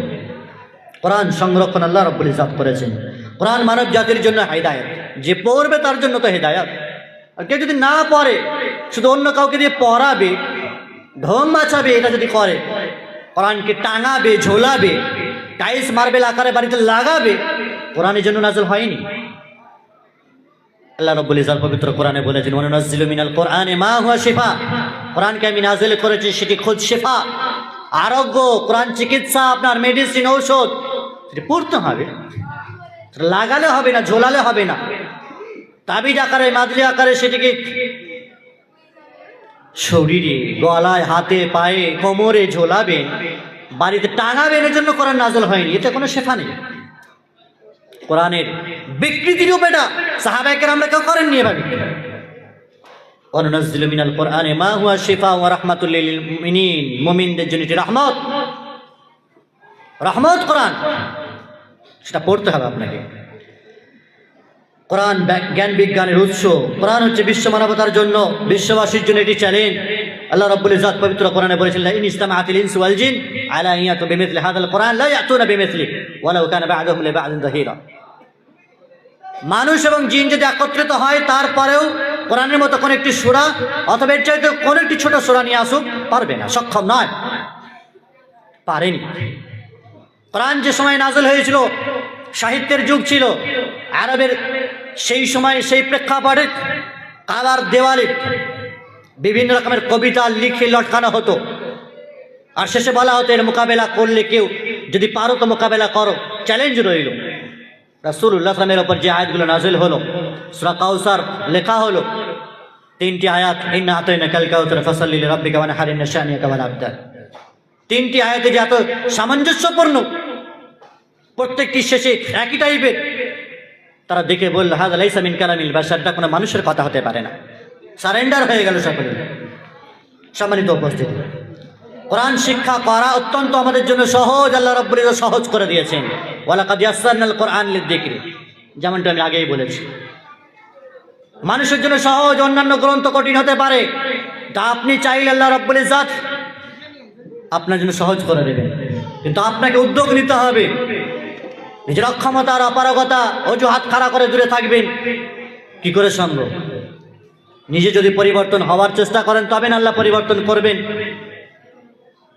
কোরআন সংরক্ষণ আল্লাহ রাব্বুল ইজ্জত করেছেন। কোরআন মানব জাতির জন্য হেদায়েত, যে পড়বে তার জন্য তো হেদায়েত। আর কেউ যদি না পড়ে, শুধু অন্য কাউকে দিয়ে পড়াবে, ঢোম বাঁচাবে, এটা যদি করে, কোরআনকে টাঙাবে, ঝোলাবে, টাইলস মার্বেল আকারে বাড়িতে লাগাবে, কোরআনের জন্য নাযিল হয়নি। আল্লাহ রাব্বুল ইজ্জত পবিত্র কোরআনে বলেছেন ওয়া নুনাজ্জিলু মিনাল কোরআনি মা হুয়া শিফা, কোরআনকে আমি নাযিল করেছি সেটি খোদ শিফা, আরোগ্য। কোরআন চিকিৎসা, আপনার মেডিসিন, ঔষধ, সেটি পড়তে হবে, লাগালে হবে না, ঝোলালে হবে না, তাবিজ আকারে, মাদলি আকারে সেটিকে শরীরে, গলায়, হাতে, পায়ে, কোমরে ঝোলাবেন, বাড়িতে টাঙাবেন, এর জন্য কোরআন নাযিল হয়নি। এতে কোনো শেফা নেই। কোরআনের বিকৃতি রূপ এটা সাহাবায়ে কেরামরা কেউ করেননি এভাবে। ওয়া নুনাজ্জিলু মিনাল কোরআনি মা হুয়া শিফা ওয়া রাহমাতুল লিল মুমিনিন, মুমিনদের জন্য এটি রহমত, রহমত কোরআন, সেটা পড়তে হবে আপনাকে। কোরআন জ্ঞান বিজ্ঞানের উৎস, কোরআন হচ্ছে বিশ্ব মানবতার জন্য, বিশ্ববাসীর জন্য এটি চ্যালেঞ্জ। আল্লাহ রাব্বুল ইজ্জত পবিত্র কোরআনে বলেছেন লা ইন ইসতামাআতিল ইনসু ওয়াল জিন আলা আন ইয়াতু বিমিথলি হাযাল কোরআন লা ইয়াতুনা বিমিথলি ওয়ালাউ কানা বা'দুহুম লিবা'দিন যাহিরা। মানুষ এবং জিন যদি একত্রিত হয় তারপরেও কোরআনের মতো কোনো একটি সূরা অথবা এর চাইতে কোনো একটি ছোট সূরা নিয়ে আসুক, পারবে না, সক্ষম নয়, পারেনি। কোরআন যে সময় নাযিল হয়েছিল সাহিত্যের যুগ ছিল, আরবের সেই সময় সেই প্রেক্ষাপটে কাবার দেওয়ালে বিভিন্ন রকমের কবিতা লিখে লটকানো হতো, আর শেষে বলা হতো এর মোকাবেলা করলে কেউ যদি পারো তো মোকাবেলা করো, চ্যালেঞ্জ রইল। রাসূলুল্লাহ সাল্লাল্লাহু আলাইহি ওয়াসাল্লামের উপর যে আয়াতগুলো নাযিল হলো, সূরা কাউসার লেখা হলো, 3টি আয়াত, ইন্না আতাইনাকাল কাউসার ফাসাল্লি লিরাব্বিকা ওয়ানহার ইন্না শানিয়াকা ওয়াল আবতার। 3টি আয়াতে যে এত সামঞ্জস্যপূর্ণ, প্রত্যেকটি শেষে একই টাইপের, তারা দেখে বলল হাযা লাইসা মিন কালামিল বাশার, এটা কোনো মানুষের কথা হতে পারে না। সারেন্ডার হয়ে গেল সকলে। সম্মানিত উপস্থিতি, কোরআন শিক্ষা করা অত্যন্ত আমাদের জন্য সহজ, আল্লাহ রাব্বুল ইজ্জত সহজ করে দিয়েছেন। ওয়ালাকাদ ইয়াসসারনাল কোরআন লিযিকরি, যেমনটা আমি আগেই বলেছি। মানুষের জন্য সহজ, অন্যান্য গ্রন্থ কঠিন হতে পারে, তা আপনি চাইলে আল্লাহ রাব্বুল ইজ্জত আপনার জন্য সহজ করে দেবেন, কিন্তু আপনাকে উদ্যোগ নিতে হবে। নিজের অক্ষমতা আর অপারগতা অজুহাত খাড়া করে দূরে থাকবেন, কি করে সম্ভব? নিজে যদি পরিবর্তন হওয়ার চেষ্টা করেন তবে না আল্লাহ পরিবর্তন করবেন।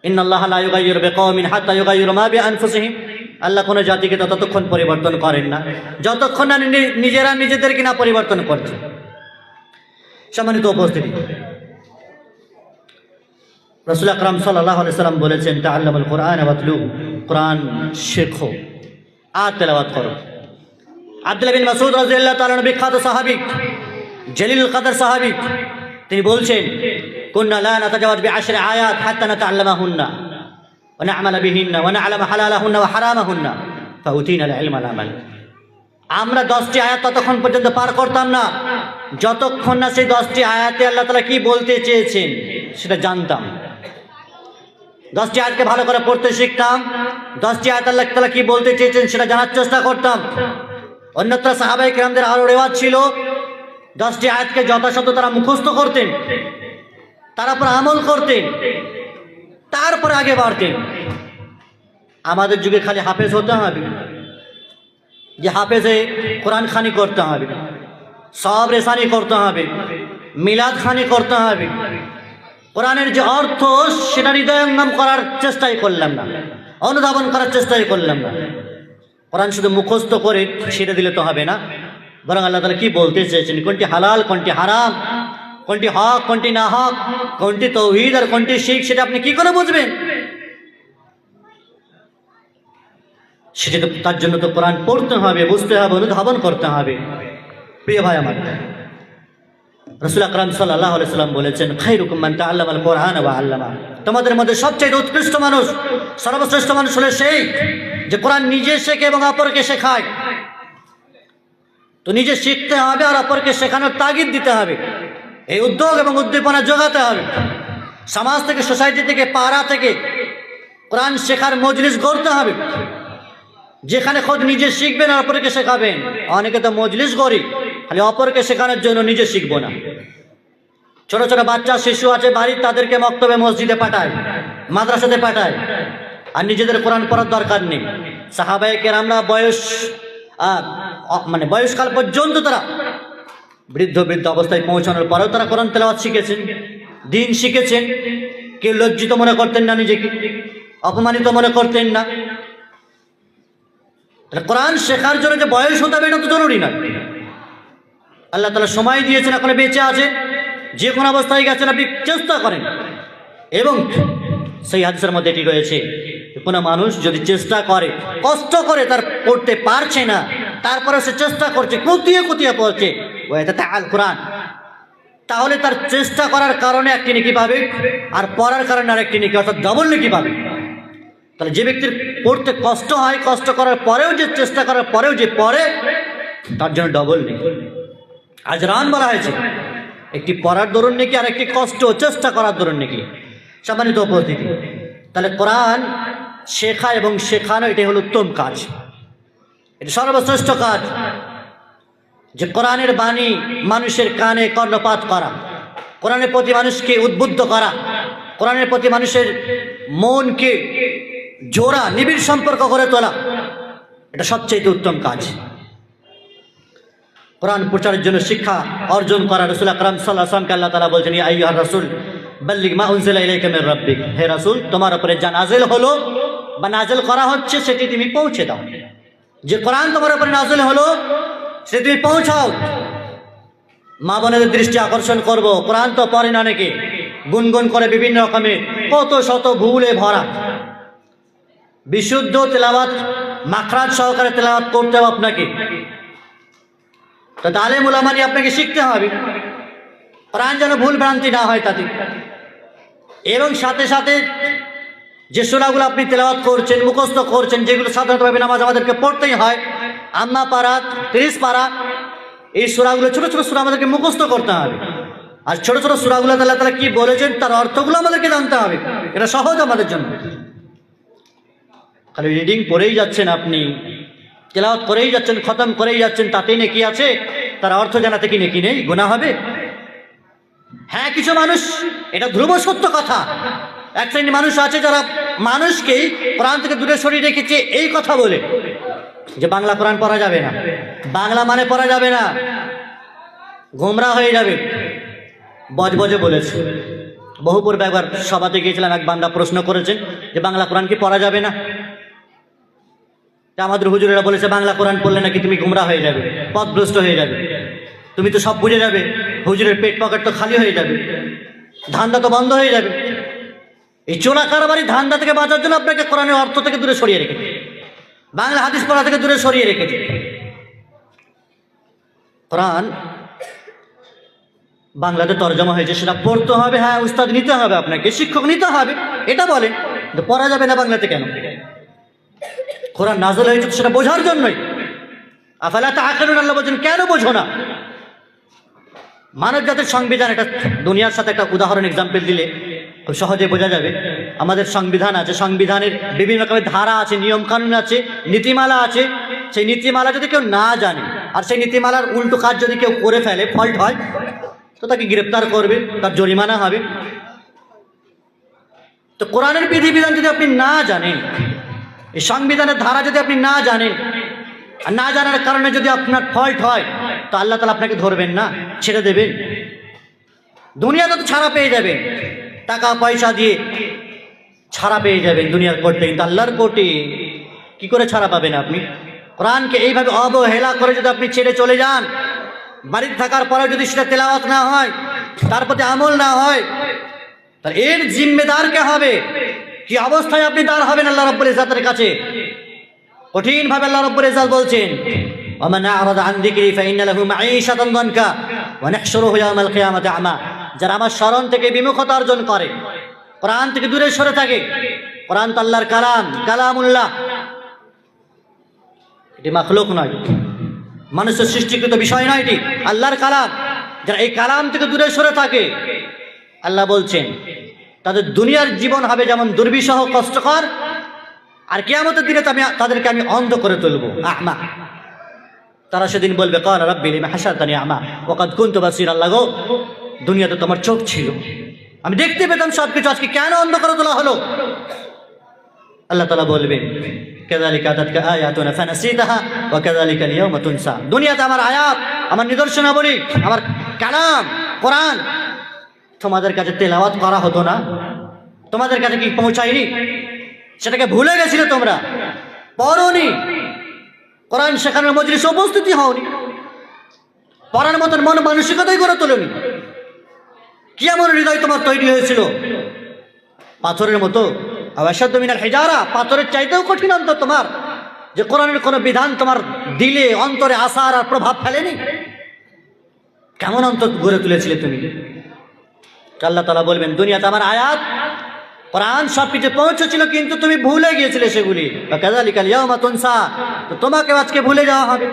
ইন্নাল্লাহা লা ইউগাইয়িরু বিকওমিন হাত্তা ইউগাইয়িরু মা বিআনফুসিহিম, আল্লাহ কোনো জাতিকে ততক্ষণ পরিবর্তন করেন না যতক্ষণ না নিজেরা নিজেদেরকে না পরিবর্তন করছে। সম্মানিত উপস্থিতি, রাসূল আকরাম সাল্লাল্লাহু আলাইহি ওয়াসাল্লাম বলেছেন তাআল্লামুল কুরআন ওয়াতলুহু, কোরআন শেখো আর তেলাওয়াত করো। আব্দুল্লাহ বিন মাসউদ রাদিয়াল্লাহু তাআলা আনহু বিখ্যাত সাহাবী, জলিলুল কদর সাহাবী, তিনি বলছেন কুন্না লা নাতাজাওয়াজ বিআশরি আয়াত হাত্তা নাতাআল্লামাহুন্না ওয়া না'মালা বিহিন্না ওয়া না'লামু হালালাহুন্না ওয়া হারামাহুন্না ফাউতিনা আল ইলমা আল আমাল। আমরা 10টি আয়াত ততক্ষণ পর্যন্ত পার করতাম না যতক্ষণ না সেই 10টি আয়াতে আল্লাহ তাআলা কি বলতে চেয়েছেন সেটা জানতাম। 10টি আয়াতকে ভালো করে পড়তে শিখতাম, 10টি আয়াত আল্লাহ তাআলা কি বলতে চেয়েছেন সেটা জানার চেষ্টা করতাম। অন্যত্র সাহাবায়ে কেরামদের আরো রেওয়াজ ছিল 10টি আয়াতকে যথাযথ তারা মুখস্থ করতেন, তারপর আমল করতেন, তারপরে আগে বাড়তেন। আমাদের যুগে খালি হাফেজ হতে হবে, যে হাফেজে কোরআন খানি করতে হবে, সওয়াব রেসানি করতে হবে, মিলাদ খানি করতে হবে, কোরআনের যে অর্থ সেটা হৃদয়ঙ্গম করার চেষ্টাই করলাম না, অনুধাবন করার চেষ্টাই করলাম না। কোরআন শুধু মুখস্থ করে ছেড়ে দিলে তো হবে না, বরং আল্লাহ তাআলা কি বলতে চেয়েছেন, কোনটি হালাল কোনটি হারাম, কোনটি হক কোনটি না হক, কোনটি তৌহিদ আর কোনটি শিরক, সেটা আপনি কি করে বুঝবেন? সেটা তো তার জন্য তো কোরআন পড়তে হবে, বুঝতে হবে, অনুধাবন করতে হবে। প্রিয় ভাই আমার, রাসূল আকরাম সাল্লাল্লাহু আলাইহি ওয়াসাল্লাম বলেছেন খায়রুকুম মান তাআল্লামাল কোরআন ওয়া আল্লামা, তোমাদের মধ্যে সবচেয়ে উৎকৃষ্ট মানুষ, সর্বশ্রেষ্ঠ মানুষ হলো সেই যে কোরআন নিজে শেখে এবং অপরকে শেখায়। তো নিজে শিখতে হবে আর অপরকে শেখানোর তাগিদ দিতে হবে, এই উদ্যোগ এবং উদ্দীপনা যোগাতে হবে। সমাজ থেকে, সোসাইটি থেকে, পাড়া থেকে কোরআন শেখার মজলিস গড়তে হবে, যেখানে খোদ নিজে শিখবেন আর অপরকে শেখাবেন। অনেকে তো মজলিস গড়ি খালি অপরকে শেখানোর জন্য, নিজে শিখবো না। ছোট ছোট বাচ্চা শিশু আছে বাড়ির, তাদেরকে মক্তবে মসজিদে পাঠায়, মাদ্রাসাতে পাঠায়, আর নিজেদের কোরআন পড়ার দরকার নেই। সাহাবায়ে কেরামরা বয়সকাল পর্যন্ত তারা বৃদ্ধ অবস্থায় পৌঁছানোর পরেও তারা কোরআন তেলাওয়াত শিখেছেন, দিন শিখেছেন। কেউ লজ্জিত মনে করতেন না, নিজেকে অপমানিত মনে করতেন না। কোরআন শেখার জন্য যে বয়স হতে হবে এটা তো জরুরি নয়। আল্লাহ তাআলা সময় দিয়েছেন, এখন বেঁচে আছে, যে কোনো অবস্থায় গেছেন, আপনি চেষ্টা করেন। এবং সেই হাদিসের মধ্যে এটি রয়েছে, কোনো মানুষ যদি চেষ্টা করে, কষ্ট করে, তার পড়তে পারছে না, তারপরে সে চেষ্টা করছে, কুতিয়ে কুতিয়ে পড়ছে, ওয়াতাআল কোরআন, তাহলে তার চেষ্টা করার কারণে একটি নেকি পাবে, আর পড়ার কারণে আরেকটি নেকি, অর্থাৎ ডবল নেকি পাবে। তাহলে যে ব্যক্তির পড়তে কষ্ট হয়, কষ্ট করার পরেও যে চেষ্টা করার পরেও যে পড়ে, তার জন্য ডবল নেকি, আজরান বলা হয়েছে। একটি পড়ার দরুন নেকি আর একটি কষ্ট চেষ্টা করার দরুন নেকি। সম্মানিত উপস্থিতি, তাহলে কোরআন শেখা এবং শেখানো এটাই হলো উত্তম কাজ, এটা সর্বশ্রেষ্ঠ কাজ। যে কোরআনের বাণী মানুষের কানে কর্ণপাত করা, কোরআনের প্রতি মানুষকে উদ্বুদ্ধ করা, কোরআনের প্রতি মানুষের মনকে জোড়া নিবিড় সম্পর্ক করে তোলা, এটা সবচেয়ে উত্তম কাজ। কোরআন প্রচারের জন্য শিক্ষা অর্জন করা রাসূল আকরাম সাল্লাল্লাহু আলাইহি ওয়াসাল্লামকে আল্লাহ তাআলা বলছেন, ইয়া আইয়ুহার রাসূল বাল্লিগ মা উনজিলা ইলাইকা মির রাব্বিক, হে রাসূল তোমার উপরে যা নাযিল হলো বা নাযিল করা হচ্ছে সেটি তুমি পৌঁছে দাও। যে কোরআন তোমার উপরে নাযিল হলো সেটি তুমি পৌঁছাও। মা বোনেদের দৃষ্টি আকর্ষণ করব, কোরআন তো পড়ে না অনেকে, গুনগুন করে বিভিন্ন রকমের কত শত ভুলে ভরা। বিশুদ্ধ তেলাওয়াত মাখরাজ সহকারে তেলাওয়াত করতে হবে আপনাকে। তো আলেম উলামা নিয়ে আপনাকে শিখতে হবে, কোরআন যেন ভুল ভ্রান্তি না হয় তাতে। এবং সাথে সাথে যে সূরাগুলো আপনি তেলাওয়াত করছেন, মুখস্থ করছেন, যেগুলো সাধারণতভাবে নামাজ আমাদেরকে পড়তেই হয়, আম্মা পারা, 30 পারা, এই সূরাগুলো ছোট ছোট সূরা আমাদেরকে মুখস্থ করতে হবে। আর ছোট ছোট সূরাগুলো আল্লাহ তাআলা কি বলেছেন তার অর্থগুলো আমাদেরকে জানতে হবে। এটা সহজ আমাদের জন্য। খালি রিডিং পড়েই যাচ্ছেন, আপনি তেলাওয়াত করেই যাচ্ছেন, খতম করেই যাচ্ছেন, তাতেই নেকি আছে? তার অর্থ জানাতে কি নেকি নেই? গুনাহ হবে? হ্যাঁ, কিছু মানুষ, এটা ধ্রুব সত্য কথা, এক শ্রেণীর মানুষ আছে যারা মানুষকেই কোরআন থেকে দূরে সরিয়ে রেখেছে এই কথা বলে যে বাংলা কোরআন পড়া যাবে না, বাংলা মানে পড়া যাবে না, গোমরাহ হয়ে যাবে। বজবজে বলেছে। বহু পূর্বে একবার সভাতে গিয়েছিলাম, এক বান্দা প্রশ্ন করেছেন যে বাংলা কোরআন কি পড়া যাবে না? আমাদের হুজুরেরা বলেছে বাংলা কোরআন পড়লে নাকি তুমি গোমরাহ হয়ে যাবে, পথভ্রষ্ট হয়ে যাবে, তুমি তো সব বুঝে যাবে, হুজুরের পেট পকেট তো খালি হয়ে যাবে, ধান্দা তো বন্ধ হয়ে যাবে। এই চোরা কারবারি ধান্দা থেকে বাঁচার জন্য আপনাকে কোরআনের অর্থ থেকে দূরে সরিয়ে রেখেছে, বাংলা হাদিস পড়া থেকে দূরে সরিয়ে রেখেছে। কোরআন বাংলাতে তরজমা হয়েছে, সেটা পড়তে হবে। হ্যাঁ, উস্তাদ নিতে হবে, আপনাকে শিক্ষক নিতে হবে, এটা বলেন। পড়া যাবে না বাংলাতে কেন? কোরআন নাযিল হয়েছে সেটা বোঝার জন্যই। আফালা তাআকিলুন, আল্লাহ বলছেন কেন বোঝো না? মানব জাতির সংবিধান, এটা দুনিয়ার সাথে একটা উদাহরণ এক্সাম্পল দিলে খুব সহজে বোঝা যাবে। আমাদের সংবিধান আছে, সংবিধানের বিভিন্ন রকমের ধারা আছে, নিয়ম কানুন আছে, নীতিমালা আছে। সেই নীতিমালা যদি কেউ না জানে আর সেই নীতিমালার উল্টো কাজ যদি কেউ করে ফেলে, ফল্ট হয়, তো তাকে গ্রেপ্তার করবে, তার জরিমানা হবে। তো কোরআনের বিধিবিধান যদি আপনি না জানেন, এই সংবিধানের ধারা যদি আপনি না জানেন, আর না জানার কারণে যদি আপনার ফল্ট হয়, তো আল্লাহ তাআলা আপনাকে ধরবেন না, ছেড়ে দেবেন। দুনিয়াতে তো ছাড়া পেয়ে যাবেন, টাকা পয়সা দিয়ে ছাড়া পেয়ে যাবেন দুনিয়ার কোর্টে, কিন্তু আল্লাহর কোর্টে কি করে ছাড়া পাবেন আপনি? কোরআনকে এইভাবে অবহেলা করে যদি আপনি ছেড়ে চলে যান, বাড়িতে থাকার পরে যদি সেটা তেলাওয়াত না হয়, তার প্রতি আমল না হয়, তাহলে এর জিম্মেদার কে হবে? কি অবস্থায় আপনি দাঁড় হবেন আল্লাহ রাব্বুল ইজ্জাতের কাছে? কঠিন ভাবে আল্লাহ রাব্বুল ইজ্জাত বলছেন, ওয়ামান আ'রাদা আন যিকরি ফাইন্না লাহু মাঈশাতান দানকা ওয়া নাহশুরুহু ইয়াওমাল কিয়ামাতি আমা। যারা আমার স্মরণ থেকে বিমুখতা অর্জন করে, কোরআন থেকে দূরে সরে থাকে, কোরআন তো আল্লাহর কালাম, কালামুল্লাহ, এটি মাখলুক নয়, মানুষের সৃষ্টিকৃত বিষয় নয়, এটি আল্লাহর কালাম। যারা এই কালাম থেকে দূরে সরে থাকে, আল্লাহ বলছেন তাদের দুনিয়ার জীবন হবে যেমন দুর্বিষহ, কষ্টকর, আর কিয়ামতের দিনে তাদেরকে আমি অন্ধ করে তুলবো, আ'মা। তারা সেদিন বলবে, ক্বালা রাব্বি লিমা হাশারতানি আ'মা ওয়া কাদ কুনতু বাসীরা। আল্লাহ গো, দুনিয়াতে তোমার চোখ ছিল, আমি দেখতে পেতাম সবকিছু, আজকে কেন অন্ধ করে তোলা হলো? আল্লাহ তাআলা বলবেন, কাযালিকা আতাতকা আয়াতুনা ফানাসিতাহা ওয়া কাযালিকা আল-ইয়াওমা তুনসা। দুনিয়াতে আমার আয়াত, আমার নিদর্শনাবলী, আমার কালাম কোরআন তোমাদের কাছে তেলাওয়াত করা হতো না, তোমাদের কাছে কি পৌঁছায়নি? সেটাকে ভুলে গেছিলে, তোমরা পড়োনি, কোরআন শেখানোর মজলিসে উপস্থিতি হওনি, পড়ার মতন মন মানসিকতাই করে তোলনি। কি এমন হৃদয় তোমার তৈরি হয়েছিল? পাথরের মতো, আওয়াশাদ্দু মিনাল হিজারা, পাথরের চাইতেও কঠিন অন্তর তোমার, যে কোরআনের কোনো বিধান তোমার দিলে অন্তরে আসার আর প্রভাব ফেলেনি। কেমন অন্তর গড়ে তুলেছিলে তুমি? আল্লাহ তাআলা বলবেন, দুনিয়াতে আমার আয়াত কোরআন সবকিছু পৌঁছেছিল, কিন্তু তুমি ভুলে গিয়েছিলে সেগুলি। কাযালিকা আল-ইয়াওমা তুনসা, তো তোমাকে আজকে ভুলে যাওয়া হবে।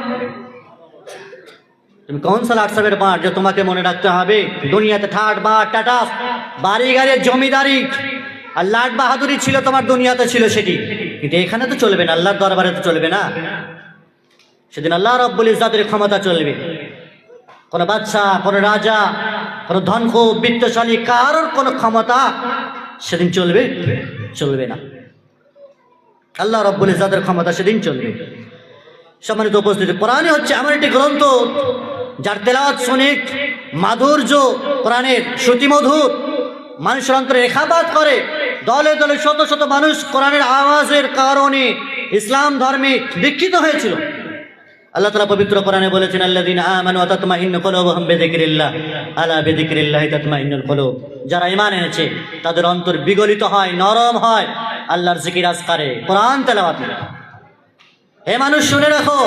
তুমি কোন সাল 800 বার যে তোমাকে মনে রাখতে হবে? দুনিয়াতে ঠাট বাট টাটাস, বাড়ি গাড়ি, জমিদারি আর লাট বাহাদুরি ছিল তোমার, দুনিয়াতে ছিল সেটি, কিন্তু এখানে তো চলবে না, আল্লাহর দরবারে তো চলবে না। সেদিন আল্লাহ রাব্বুল ইজ্জাতের ক্ষমতা চলবে। কোনো বাদশা, কোনো রাজা, কোনো ধনকুব, বিত্তশালী, কারোর কোনো ক্ষমতা সেদিন চলবে না। আল্লাহ রাব্বুল ইজ্জাতের ক্ষমতা সেদিন চলবে। সম্মানিত উপস্থিতি, কোরআনই হচ্ছে এমন একটি গ্রন্থ যার তেলাওয়াত শুনে মাধুর্য কোরআনের শ্রুতিমধুর মানুষের অন্তরে রেখাপাত করে, দলে দলে শত শত মানুষ কোরআনের আওয়াজের কারণে ইসলাম ধর্মে দীক্ষিত হয়েছিল। আল্লাহ তাআলা পবিত্র কোরআনে বলেছেন, আল্লাযীনা আমানু ওয়া তাতমাইন্নু কুলুবুহুম বিযিকরিল্লাহ আলা বিযিকরিল্লাহি তাতমাইন্নুল কুলুব। যারা ঈমান এনেছে তাদের অন্তর বিগলিত হয়, নরম হয় আল্লাহর জিকির আজকারে, কোরআন তেলাওয়াতে। হে মানুষ শুনে রাখো,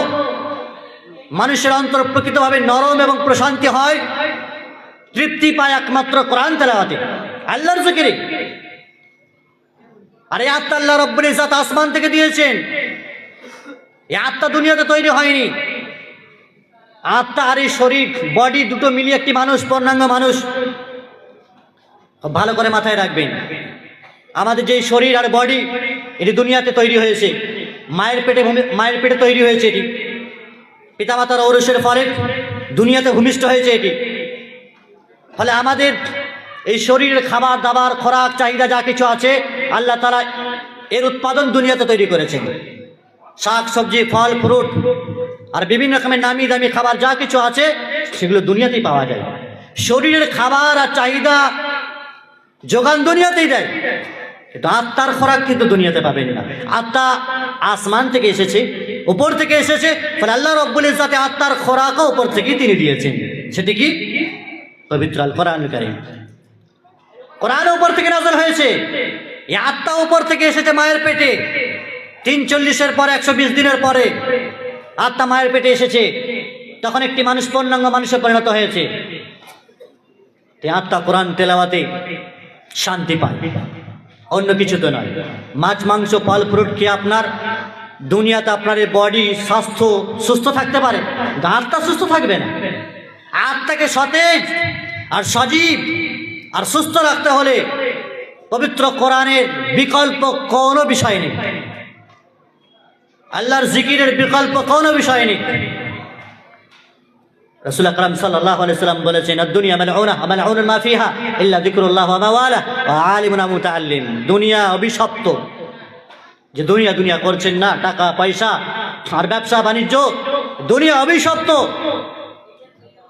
মানুষের অন্তর প্রকৃতভাবে নরম এবং প্রশান্তি হয়, তৃপ্তি পায় একমাত্র কোরআন তেলাওয়াতে, আল্লাহর জিকিরে। আর এই আত্মা আল্লাহ রাব্বুল ইজ্জত আসমান থেকে দিয়েছেন। এই আত্মা দুনিয়াতে তৈরি হয়নি। আত্মা আর এই শরীর, বডি দুটো মিলিয়ে একটি মানুষ, পূর্ণাঙ্গ মানুষ। ভালো করে মাথায় রাখবেন, আমাদের যে শরীর আর বডি, এটি দুনিয়াতে তৈরি হয়েছে, মায়ের পেটে তৈরি হয়েছে এটি, পিতামাতার ঔরসের ফলে দুনিয়াতে ভূমিষ্ঠ হয়েছে এটি। ফলে আমাদের এই শরীরের খাবার দাবার, খোরাক, চাহিদা যা কিছু আছে আল্লাহ তাআলা এর উৎপাদন দুনিয়াতে তৈরি করেছেন। শাক সবজি, ফল ফ্রুট আর বিভিন্ন রকমের নামি দামি খাবার যা কিছু আছে সেগুলো দুনিয়াতেই পাওয়া যায়। শরীরের খাবার আর চাহিদা যোগান দুনিয়াতেই দেয়, কিন্তু আত্মার খোরাক কিন্তু দুনিয়াতে পাবেন না। আত্মা আসমান থেকে এসেছে, উপর থেকে এসেছে, ফলে আল্লাহ রাব্বুল ইজ্জত আত্মার খোরাকও উপর থেকেই তিনি দিয়েছেন। সেটি কি? পবিত্র আল কোরআনুল কারীম। কোরআন উপর থেকে নাযিল হয়েছে। এই আত্মা উপর থেকে এসেছে মায়ের পেটে। 43-এর পরে 120 দিনের পরে আত্মা মায়ের পেটে এসেছে, তখন একটি মানুষ পূর্ণাঙ্গ মানুষে পরিণত হয়েছে। এই আত্মা কোরআন তেলাওয়াতে শান্তি পায়, অন্য কিছুতে নয়। মাছ মাংস ফল ফ্রুট খেয়ে আপনার দুনিয়াতে আপনার এই বডি স্বাস্থ্য সুস্থ থাকতে পারে, আত্মা সুস্থ থাকবে না। আত্মাকে সতেজ আর সজীব আর সুস্থ রাখতে হলে পবিত্র কোরআনের বিকল্প কোনো বিষয় নেই, আল্লাহর জিকিরের বিকল্প কোনো বিষয় নেই। রাসূল আকরাম সাল্লাল্লাহু আলাইহি সাল্লাম বলেছেন, দুনিয়া মালউনা মালউনুন মা ফিহা ইল্লা যিকরুল্লাহ ওয়া মাওয়ালা ওয়া আলিমুন মুতাআল্লিম। দুনিয়া অভিশপ্ত। যে দুনিয়া দুনিয়া করছেন না, টাকা পয়সা আর ব্যবসা বাণিজ্য, দুনিয়া অভিশপ্ত।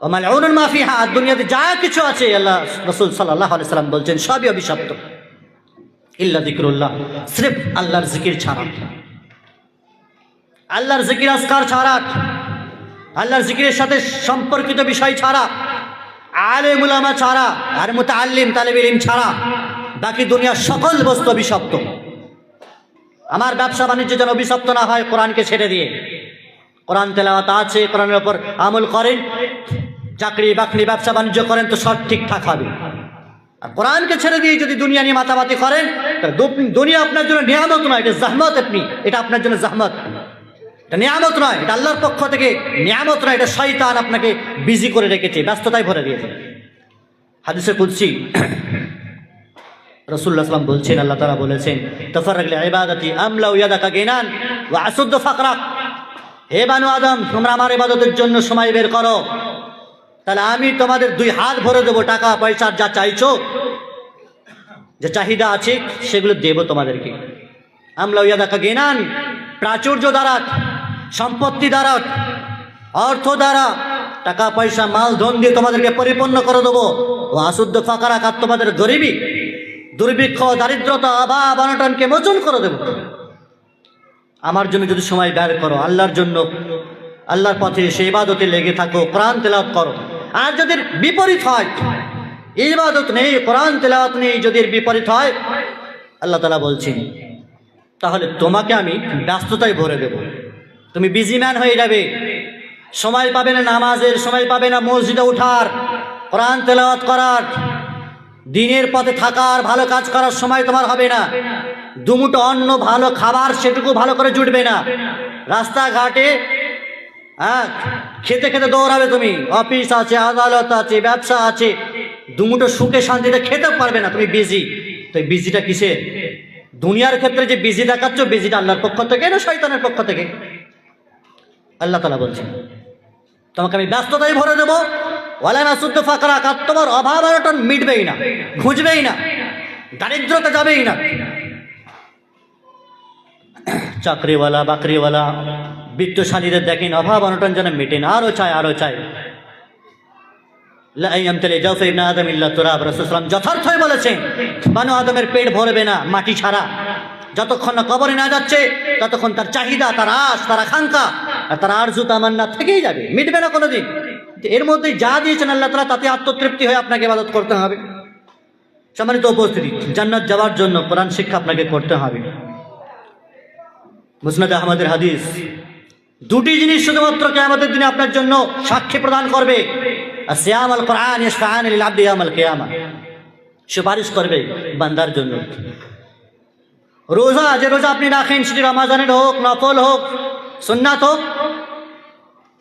ওয়া মালউনুন মা ফিহা, দুনিয়াতে যা কিছু আছে আল্লাহ রাসূল সাল্লাল্লাহু আলাইহি সাল্লাম বলছেন সবই অভিশপ্ত, ইল্লা যিকরুল্লাহ, সির্ফ আল্লাহর জিকির ছাড়া, আল্লাহর জিকির আজকার ছাড়া, আল্লাহর জিকিরের সাথে সম্পর্কিত বিষয় ছাড়া, আলেম উলামা ছাড়া আর মুতাআল্লিম তালেবে ইলম ছাড়া বাকি দুনিয়ার সকল বস্তু অভিশপ্ত। আমার ব্যবসা বাণিজ্য যেন অভিশপ্ত না হয় কোরআনকে ছেড়ে দিয়ে। কোরআন তেলাওয়াত আছে, কোরআনের ওপর আমল করেন, চাকরি বাকরি ব্যবসা বাণিজ্য করেন তো সব ঠিকঠাক হবে। আর কোরআনকে ছেড়ে দিয়ে যদি দুনিয়া নিয়ে মাতামাতি করেন, তাহলে দুনিয়া আপনার জন্য নিয়ামত নয়, এটা জাহমত। এটা আপনার জন্য জাহমত, এটা নিয়ামত নয়, এটা আল্লাহর পক্ষ থেকে নিয়ামত নয়, এটা শয়তান আপনাকে বিজি করে রেখেছে, ব্যস্ততায় ভরে দিয়েছে। হাদিসে কুদসি রাসূলুল্লাহ সাল্লাল্লাহু আলাইহি ওয়াসাল্লাম বলছেন, আল্লাহ তাআলা বলেছেন, তাফাররাক লিইবাদাতি আমলাউ ইয়াদাকা গিনান ওয়া আসুদ্দু ফাকরাক। হে বানু আদম, তোমরা আমার ইবাদতের জন্য সময় বের করো, তাহলে আমি তোমাদের 2 হাত ভরে দেবো, টাকা পয়সা যা চাইছো, যে চাহিদা আছে সেগুলো দেব তোমাদেরকে। আমলাউ ইয়াদাকা গিনান, প্রাচুর্য দ্বারা, সম্পত্তি দ্বারা, অর্থ দ্বারা, টাকা পয়সা মাল ধন দিয়ে তোমাদেরকে পরিপূর্ণ করে দেবো। ও আসুদ্দ ফাকারাক, আর তোমাদের গরিবী, দুর্ভিক্ষ, দারিদ্রতা, অভাব অনটনকে মোচন করে দেব। আমার জন্য যদি সময় বের করো, আল্লাহর জন্য, আল্লাহর পথে সে ইবাদতে লেগে থাকো, কোরআন তেলাওয়াত করো। আর যদি বিপরীত হয়, ইবাদত নেই, কোরআন তেলাওয়াত নেই, যদি এর বিপরীত হয়, আল্লাহ তাআলা বলছেন, তাহলে তোমাকে আমি ব্যস্ততায় ভরে দেব, তুমি বিজি ম্যান হয়ে যাবে, সময় পাবে না নামাজের, সময় পাবে না মসজিদে ওঠার, কোরআন তেলাওয়াত করার, দিনের পথে থাকার, ভালো কাজ করার সময় তোমার হবে না। দুমুঠো অন্ন, ভালো খাবার সেটুকু ভালো করে জুটবে না। রাস্তাঘাটে খেতে খেতে দৌড়াবে তুমি, অফিস আছে, আদালত আছে, ব্যবসা আছে, দুমুঠো সুখে শান্তিতে খেতে পারবে না, তুমি বিজি। তো এই বিজিটা কিসের? দুনিয়ার ক্ষেত্রে যে বিজি দেখাচ্ছ, বিজিটা আল্লাহর পক্ষ থেকে না শয়তানের পক্ষ থেকে? আল্লাহ তাআলা বলছেন, তোমাকে আমি ব্যস্ততায় ভরে দেবো। ওয়ালা নাসুদ্দু ফাকরাক, আর তোমার অভাব অনটন মিটবেই না, ঘুচবেই না, দারিদ্রতা যাবেই না। চাকরিওয়ালা, বাকরিওয়ালা, বিত্তশালীদের দেখেন অভাব অনটন যেন মেটে না, আরো চায়, আরো চায়। লা ইয়ামতালি জাওফা ইবনে আদম ইল্লা তুরাব। রাসূল সাল্লাল্লাহু আলাইহি ওয়াসাল্লাম যথার্থই বলেছেন, বানু আদমের পেট ভরবে না মাটি ছাড়া। যতক্ষণ না কবরে না যাচ্ছে ততক্ষণ তার চাহিদা, তার আশ, তার আকাঙ্ক্ষা আর তার আরজু তামান্না থেকেই যাবে, মিটবে না কোনোদিন। এর মধ্যে যা দিয়েছেন আল্লাহ তাআলা তাতে আত্মতৃপ্তি হয়ে আপনাকে ইবাদত করতে হবে। সম্মানিত উপস্থিতি, জান্নাত যাওয়ার জন্য কোরআন শিক্ষা আপনাকে করতে হবে। মুসনাদ আহমদের হাদিস, দুটি জিনিস শুধুমাত্র কিয়ামতের দিনে আপনার জন্য সাক্ষী প্রদান করবে। আসিয়াম আল কোরআন ইয়াশফাআন লিল আবদি ইয়াউমাল কিয়ামা, সুপারিশ করবে বান্দার জন্য। রোজা, যে রোজা আপনি রাখেন সেটি রমাজানের হোক, নফল হোক, সুন্নাত হোক,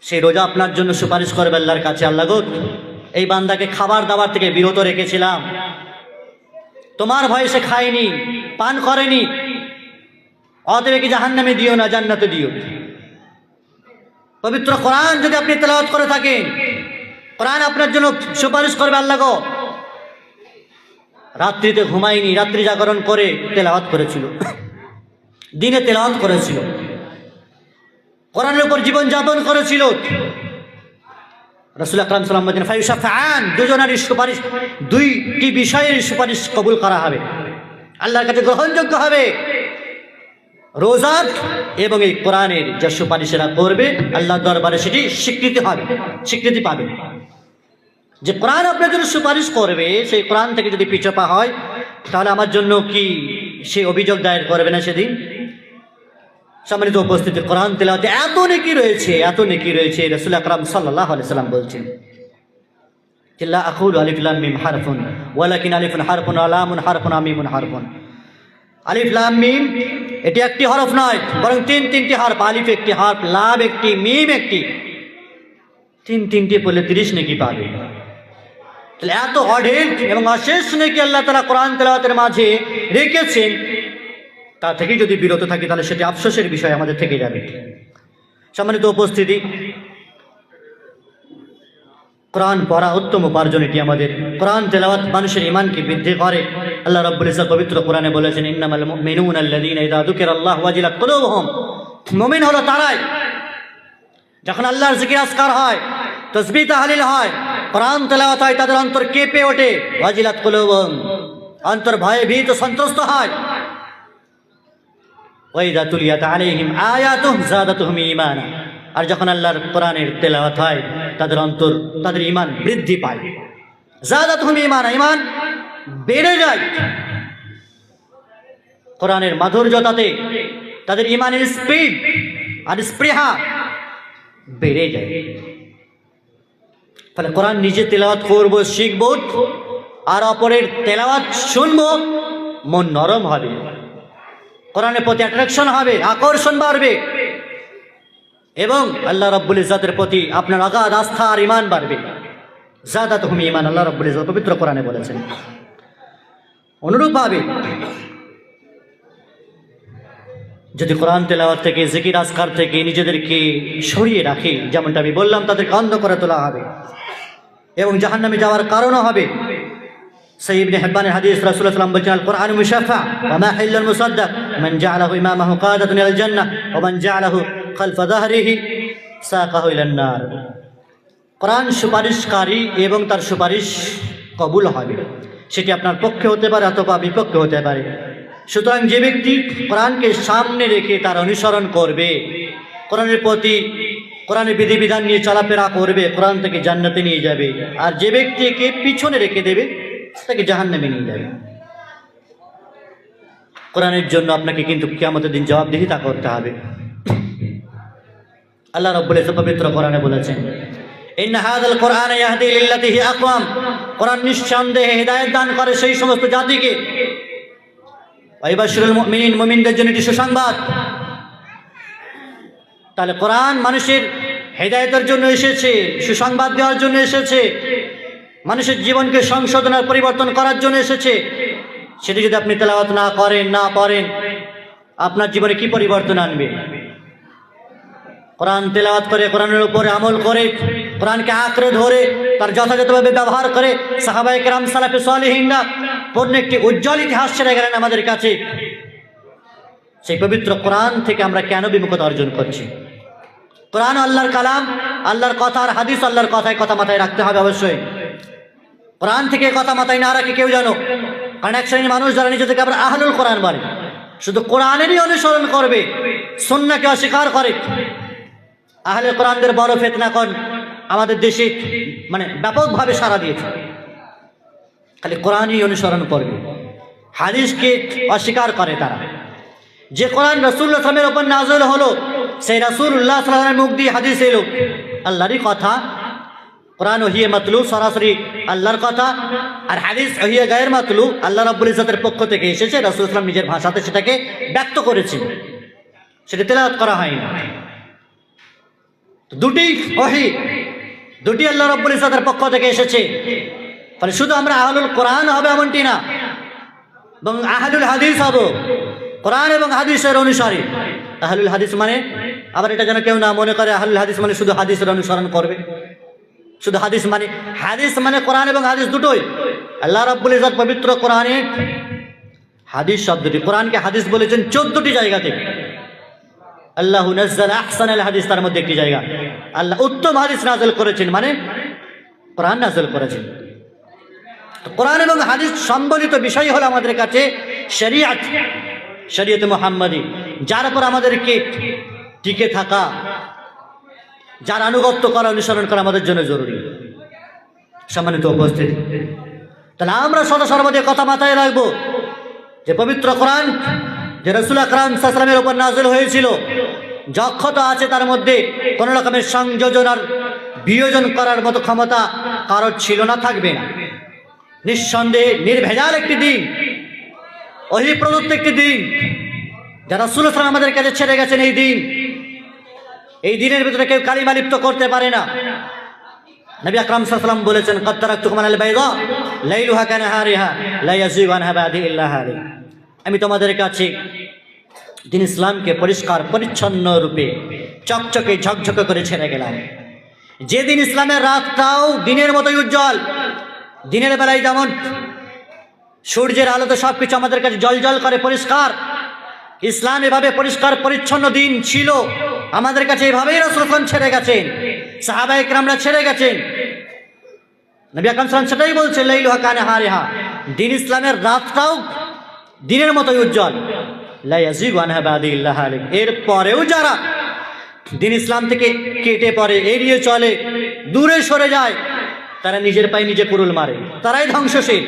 সেই রোজা আপনার জন্য সুপারিশ করবে আল্লাহর কাছে। আল্লাহ গো, এই বান্দাকে খাবার দাবার থেকে বিরত রেখেছিলাম, তোমার ভয়ে সে খায়নি, পান করেনি, অতএব কি জাহান্নামে দিও না, জান্নাতে দিও। পবিত্র কোরআন যদি আপনি তেলাওয়াত করে থাকেন, কোরআন আপনার জন্য সুপারিশ করবে। আল্লাহ গো, রাত্রিতে ঘুমায়নি, রাত্রি জাগরণ করে তেলাওয়াত করেছিল, দিনে তেলাওয়াত করেছিল, কোরআনের উপর জীবন যাপন করেছিল। রাসূল আকরাম সাল্লাল্লাহু আলাইহি ওয়াসাল্লাম ফায়ুশাফাআন, দুজনের সুপারিশ, দুইটি বিষয়ের সুপারিশ কবুল করা হবে, আল্লাহর কাছে গ্রহণযোগ্য হবে। রোজার এবং এই কোরআনের যা সুপারিশেরা করবে আল্লাহর দরবারে সেটি স্বীকৃতি হবে, স্বীকৃতি পাবে। যে কোরআন আপনার জন্য সুপারিশ করবে, সেই কোরআন থেকে যদি পিছপা হয় তাহলে আমার জন্য কি সে অভিযোগ দায়ের করবে না সেদিন? সম্মানিত উপস্থিতি, কোরআন তেলাওয়াতে এত নেকি রয়েছে, এত নেকি রয়েছে। রাসূল আকরাম সাল্লাল্লাহু আলাইহি ওয়াসাল্লাম বলছেন, লা আকুলু আলিফ লাম মিম হারফুন ওয়ালাকিন আলিফুন হারফুন ওয়া লামুন হারফুন ওয়া মিমুন হারফুন। আলিফ লাম মিম এটি একটি হরফ নয়, বরং তিনটি হরফ। আলিফ একটি হরফ, লাম একটি, মিম একটি, তিনটি পড়লে 30 নেকি পাবে। তাহলে এত অঢেল এবং অশেষ নেকি আল্লাহ তাআলা কোরআন তেলাওয়াতের মাঝে রেখেছেন, তা থেকে যদি বিরত থাকি তাহলে সেটি আফসোসের বিষয় আমাদের থেকে যাবে। সম্মানিত উপস্থিতি, কোরআন পড়া উত্তম উপার্জন, এটি আমাদের। কোরআন তেলাওয়াত মানুষের ঈমানকে বৃদ্ধি করে। আল্লাহ রাব্বুল ইজ্জত পবিত্র কোরআনে বলেছেন, ইন্নামাল মুমিনুনা আল্লাযীনা ইযা যুকিরাল্লাহু ওয়াজিলাত কুলুবুহুম। মুমিন হলো তারাই যখন আল্লাহর জিকির আজকার হয়, তাসবিহ তাহলিল হয়, কোরআন তেলাওয়াত হয়, তাদের অন্তর কেঁপে ওঠে। ওয়াজিলাত কুলুবুহুম, অন্তর ভয়ে ভীত সন্ত্রস্ত হয়। ওয়াইদা তুলিয়াত আলাইহিম আয়াতুহু যাদাতুহুম ঈমানা, আর যখন আল্লাহর কোরআনের তেলাওয়াত হয় তাদের অন্তর, তাদের ঈমান বৃদ্ধি পায়। যাদাতুহুম ঈমানা, ঈমান বেড়ে যায়। কোরআনের মাধুর্যতাতে তাদের ঈমানের স্পিড আর স্পৃহা বেড়ে যায়। ফলে কোরআন নিজে তেলাওয়াত করব, শিখব, আর অপরের তেলাওয়াত শুনবো, মন নরম হবে, কোরআনের প্রতি অ্যাট্রাকশন হবে, আকর্ষণ বাড়বে, এবং আল্লাহ রাব্বুল ইজ্জতের প্রতি আপনার অগাধ আস্থা আর ঈমান বাড়বে। যাদাতুহুম ঈমান, আল্লাহ রাব্বুল ইজ্জত পবিত্র কোরআনে বলেছেন। অনুরূপভাবে যদি কোরআন তেলাওয়াত থেকে, জিকির আজকার থেকে নিজেদেরকে সরিয়ে রাখি, যেমনটা আমি বললাম, তাদেরকে অন্ধ করে তোলা হবে এবং জাহান্নামে যাওয়ার কারণও হবে। সহিহ ইবনে হিব্বানের হাদিস, রাসূলুল্লাহ সাল্লাল্লাহু আলাইহি ওয়াসাল্লাম বলেছেন, আল কোরআন মুশাফা ওয়া মা হিল্লুল মুসাদ্দাক মান জাআলাহু ইমামাহু কাদাতুন ইলাল জান্নাহ ওয়া মান জাআলাহু খালফা যাহরিহি সাকাহু ইলান নার। কোরআন সুপারিশকারী এবং তার সুপারিশ কবুল হবে, সেটি আপনার পক্ষে হতে পারে অথবা বিপক্ষে হতে পারে। সুতরাং যে ব্যক্তি কোরআনকে সামনে রেখে তার অনুসরণ করবে, কোরআনের প্রতি, কোরআনের বিধিবিধান নিয়ে চলাফেরা করবে, কোরআন থেকে জান্নাতে নিয়ে যাবে। আর যে ব্যক্তিকে পিছনে রেখে দেবে তাকে জাহান্নামে নিয়ে যাবে। কোরআনের জন্য আপনাকে কিন্তু কিয়ামতের দিন জবাবদিহিতা করতে হবে। আল্লাহ রাব্বুল ইজ্জত পবিত্র কোরআনে বলেছেন, ইন্না হাযাল কোরআন ইয়াহদি লিল্লাতী হিয়া আকওয়াম। কোরআন নিঃসন্দেহে হিদায়াত দান করে সেই সমস্ত জাতিকে। ওয়া ইবাশশিরুল মুমিনিন, মুমিনদের জন্য এটি সুসংবাদ। তাহলে কোরআন মানুষের হেদায়েতের জন্য এসেছে, সুসংবাদ দেওয়ার জন্য এসেছে, মানুষের জীবনকে সংশোধন আর পরিবর্তন করার জন্য এসেছে। সেটি যদি আপনি তেলাওয়াত না করেন, না পড়েন, আপনার জীবনে কি পরিবর্তন আনবে? কোরআন তেলাওয়াত করে, কোরআনের উপরে আমল করে, কোরআনকে আঁকড়ে ধরে তার যথাযথভাবে ব্যবহার করে সাহাবায়ে কেরাম, সালাফে সালেহিনরা পূর্ণ একটি উজ্জ্বল ইতিহাস ছেড়ে গেলেন আমাদের কাছে। সেই পবিত্র কোরআন থেকে আমরা কেন বিমুখতা অর্জন করছি? কোরআন আল্লাহর কালাম, আল্লাহর কথা, আর হাদিস আল্লাহর কথায় কথা মাথায় রাখতে হবে অবশ্যই। কোরআন থেকে কথা মাথায় না রাখে কেউ জানো, কারণ এক শ্রেণীর মানুষ যারা নিজেদেরকে আবার আহলুল কোরআন বলে, শুধু কোরআনেরই অনুসরণ করবে, সুন্নাহকে অস্বীকার করে। আহলে কোরআনদের বড় ফিতনা আমাদের দেশে মানে ব্যাপকভাবে সাড়া দিয়েছে। খালি কোরআনই অনুসরণ করবে, হাদিসকে অস্বীকার করে তারা। যে কোরআন রাসূলুল্লাহ সাল্লাল্লাহু আলাইহি ওয়াসাল্লামের উপর নাযিল হলো, সেই রাসূলুল্লাহ সাল্লাল্লাহু আলাইহি ওয়াসাল্লামের মুখ দিয়ে হাদিস এলো, আল্লাহরই কথা। কোরআন ওহিয়ে মাতলু, সরাসরি আল্লাহর কথা, আর হাদিস ওহিয়ে গায়ের মাতলু, আল্লাহ রাব্বুল ইজ্জতের পক্ষ থেকে এসেছে, রাসূল সাল্লাল্লাহু আলাইহি ওয়াসাল্লাম নিজের ভাষাতে সেটাকে ব্যক্ত করেছেন, সেটা তেলাওয়াত করা হয়নি। দুটি ওহী, দুটি আল্লাহ রাব্বুল ইজ্জতের পক্ষ থেকে এসেছে। ফলে শুধু আমরা আহলুল কোরআন হবে এমনটি না, এবং আহলুল হাদিস হব, কোরআন এবং হাদিসের অনুসারী। আহলুল হাদিস মানে, আবার এটা যেন কেউ না মনে করে আহলুল হাদিস মানে শুধু হাদিসের অনুসরণ করবে, শুধু হাদিস মানে কোরআন এবং হাদিস দুটোই। আল্লাহ রাব্বুল ইজ্জত পবিত্র কোরআনে হাদিস শব্দটি, কোরআনকে হাদিস বলেছেন 14টি জায়গা থেকে। আল্লাহু নাযালা আহসানাল হাদিস, তার মধ্যে একটি জায়গা আল্লাহ উত্তম হাদিস নাযিল করেছেন, মানে কোরআন নাযিল করেছেন। কোরআন এবং হাদিস সম্বলিত বিষয় হলো আমাদের কাছে শরীয়ত, শরীয়ত মুহাম্মাদি, যার উপর আমাদেরকে টিকে থাকা, যার আনুগত্য করা, অনুসরণ করা আমাদের জন্য জরুরি। সম্মানিত উপস্থিতি, তাহলে আমরা সদা সর্বদা কথা মাথায় রাখবো যে পবিত্র কোরআন যে রাসূল আকরাম সাল্লাল্লাহু আলাইহি ওয়াসাল্লামের উপর নাযিল হয়েছিল, যক্ষতা আছে তার মধ্যে, কোন রকমের সংযোজন আর বিয়োজন করার মতো ক্ষমতা কারোর ছিল না, থাকবে না। নিঃসন্দেহে নির্ভেজাল একটি দিন, ওহী প্রদত্ত একটি দিন, যা রাসূল সাল্লাল্লাহু আলাইহি ওয়াসাল্লাম আমাদের কাছে ছেড়ে গেছেন। এই দিনের ভিতরে কেউ কালিমা লিপ্ত করতে পারে না। নবী আকরাম সাল্লাল্লাহু আলাইহি ওয়াসাল্লাম বলেছেন, কদ তারাকতুকুম আলাল বাইদা লাইলুহা কানাহারিহা লা ইয়াযিগু আনহা বাদি ইল্লা হালিক। আমি তোমাদের কাছে দিন ইসলামকে পরিষ্কার পরিচ্ছন্ন রূপে চকচকে ঝকঝকে করে ছেড়ে গেলাম। যে দিন ইসলামের রাতটাও দিনের মতোই উজ্জ্বল, দিনের বেলায় যেমন সূর্যের আলোতে সবকিছু আমাদের কাছে জলজল করে পরিষ্কার, ইসলাম এভাবে পরিষ্কার পরিচ্ছন্ন দিন ছিল আমাদের কাছে। এভাবেই রাসূল সাল্লাল্লাহু আলাইহি ওয়াসাল্লাম ছেড়ে গেছেন, সাহাবায়ে কেরামরা ছেড়ে গেছেন। নবী আকরাম সাল্লাল্লাহু আলাইহি ওয়াসাল্লাম সেটাই বলছেন, লাইলুহা কানাহারিহা, দিন ইসলামের রাতটাও দিনের মতোই উজ্জ্বল, লা ইয়াযিগু আনহা বাদি ইল্লা হালিক। এর পরেও যারা দিন ইসলাম থেকে কেটে পড়ে, এড়িয়ে চলে, দূরে সরে যায়, তারা নিজের পায়ে নিজে কুড়ুল মারে, তারাই ধ্বংসশীল।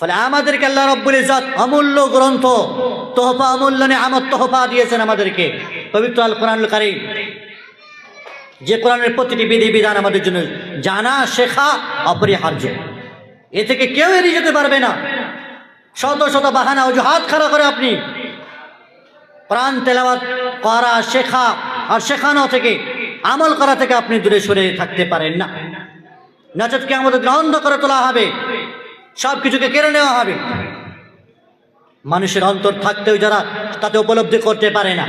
ফলে আমাদেরকে আল্লাহ রাব্বুল ইজ্জত অমূল্য গ্রন্থ, তোহফা, অমূল্য নিয়ামত তোহফা দিয়েছেন আমাদেরকে, পবিত্র আল কোরআনুল কারীম, যে কোরআনের প্রতিটি বিধি বিধান আমাদের জন্য জানা শেখা অপরিহার্য। এ থেকে কেউ এড়িয়ে যেতে পারবে না। শত শত বাহানা অজুহাত খাড়া করে আপনি কোরআন তেলাওয়াত করা, শেখা আর শেখানো থেকে, আমল করা থেকে আপনি দূরে সরে থাকতে পারেন না। নচেৎ কিয়ামতের দিন অন্ধ করে তোলা হবে, সব কিছুকে কেড়ে নেওয়া হবে। মানুষের অন্তর থাকতেও যারা তাতে উপলব্ধি করতে পারে না,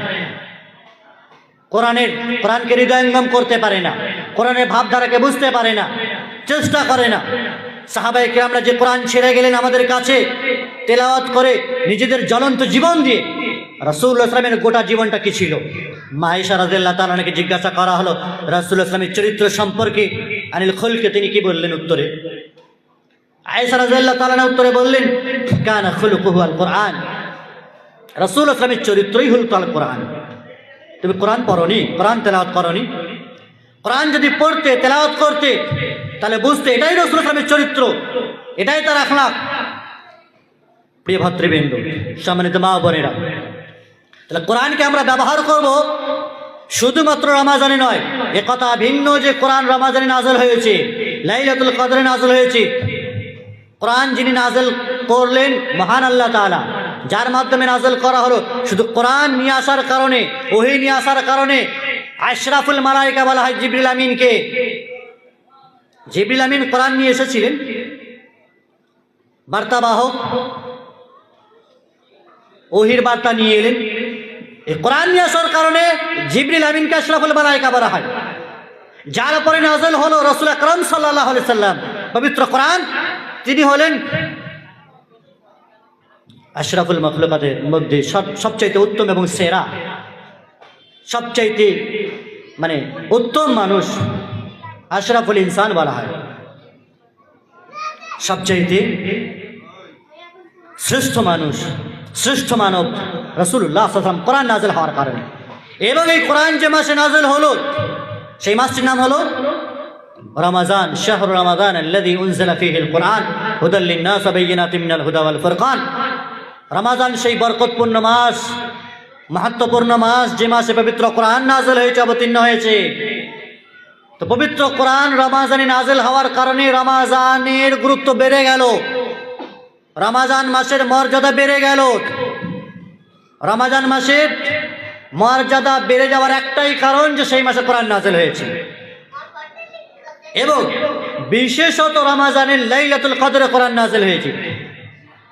কোরআনকে হৃদয়ঙ্গম করতে পারে না, কোরআনের ভাবধারাকে বুঝতে পারে না, চেষ্টা করে না। সাহাবায়ে কেরামরা যে কোরআন ছেড়ে গেলেন আমাদের কাছে তেলাওয়াত করে, নিজেদের জ্বলন্ত জীবন দিয়ে। রাসূলুল্লাহ সাল্লাল্লাহু আলাইহি ওয়াসাল্লামের গোটা জীবনটা কি ছিল? মা আয়েশা রাদিয়াল্লাহু তাআলা আনহাকে জিজ্ঞাসা করা হলো রাসূলুল্লাহ সাল্লাল্লাহু আলাইহি ওয়াসাল্লামের চরিত্র সম্পর্কে, আনিল খুলকে, তিনি কি বললেন উত্তরে? আয়েশা রাদিয়াল্লাহু তাআলা আনহা উত্তরে বললেন, কানা খুলুকুহু আল কোরআন, রাসূলুল্লাহ সাল্লাল্লাহু আলাইহি ওয়াসাল্লামের চরিত্রই হলো আল কোরআন। তুমি কোরআন পড়োনি, কোরআন তেলাওয়াত করোনি? কোরআন যদি পড়তে, তেলাওয়াত করতে, তাহলে বুঝতে এটাই রাসূলুল্লাহ সাল্লাল্লাহু আলাইহি ওয়াসাল্লামের চরিত্র, এটাই তার আখলাক। প্রিয় ভাতৃবৃন্দ, সম্মানিত মা বোনেরা, তাহলে কোরআনকে আমরা ব্যবহার করব শুধুমাত্র রমাজানে নয়। এ কথা ভিন্ন যে কোরআন রমাজানে নাযিল হয়েছে, লাইলাতুল কদরে নাযিল হয়েছে। কোরআন যিনি নাযিল করলেন মহান আল্লাহ তাআলা, যার মাধ্যমে নাযিল করা হলো, শুধু কোরআন নিয়ে আসার কারণে, ওহী নিয়ে আসার কারণে আশরাফুল মালায়েকা বলা হয় জিবরিল আমিনকে। জিবরিল আমিন কোরআন নিয়ে এসেছিলেন, বার্তাবাহক, ওহীর বার্তা নিয়ে এলেন। এই কোরআন নিয়ে আসার কারণে জিবরিল আমিনকে আশরাফুল মালায়েকা বলা হয়। যার উপরে নাযিল হলো রাসূল আকরাম সাল্লাল্লাহু আলাইহি সাল্লাম, পবিত্র কোরআন, তিনি হলেন আশরাফুল মাখলুকাতের মধ্যে সবচাইতে উত্তম এবং সেরা, সবচাইতে উত্তম মানুষ, আশরাফুল ইনসান বলা হয়। সবচাইতে শ্রেষ্ঠ মানুষ, শ্রেষ্ঠ মানব রাসূলুল্লাহ সাল্লাল্লাহু আলাইহি ওয়াসাল্লাম কোরআন নাযিল হওয়ার কারণে। এবং এই কোরআন যে মাসে নাযিল হলো সেই মাসটির নাম হলো রমাজান। শাহরু রমাদান আল্লাযী উনজিলা ফীহিল কুরআন হুদাল লিন-নাস ওয়া বাইয়িনাতিন মিনাল হুদা ওয়াল ফুরকান। রমাজান সেই বরকতপূর্ণ মাস, মাহাত্ম্যপূর্ণ মাস, যে মাসে পবিত্র কোরআন নাযিল হয়েছে, অবতীর্ণ হয়েছে। তো পবিত্র কোরআন রমাজানে নাযিল হওয়ার কারণে রমাজানের গুরুত্ব বেড়ে গেল, রমাজান মাসের মর্যাদা বেড়ে গেল। রমাজান মাসের মর্যাদা বেড়ে যাওয়ার একটাই কারণ যে সেই মাসে কোরআন নাযিল হয়েছে। এবং বিশেষত রমাজানের লাইলাতুল কদরে কোরআন নাযিল হয়েছে।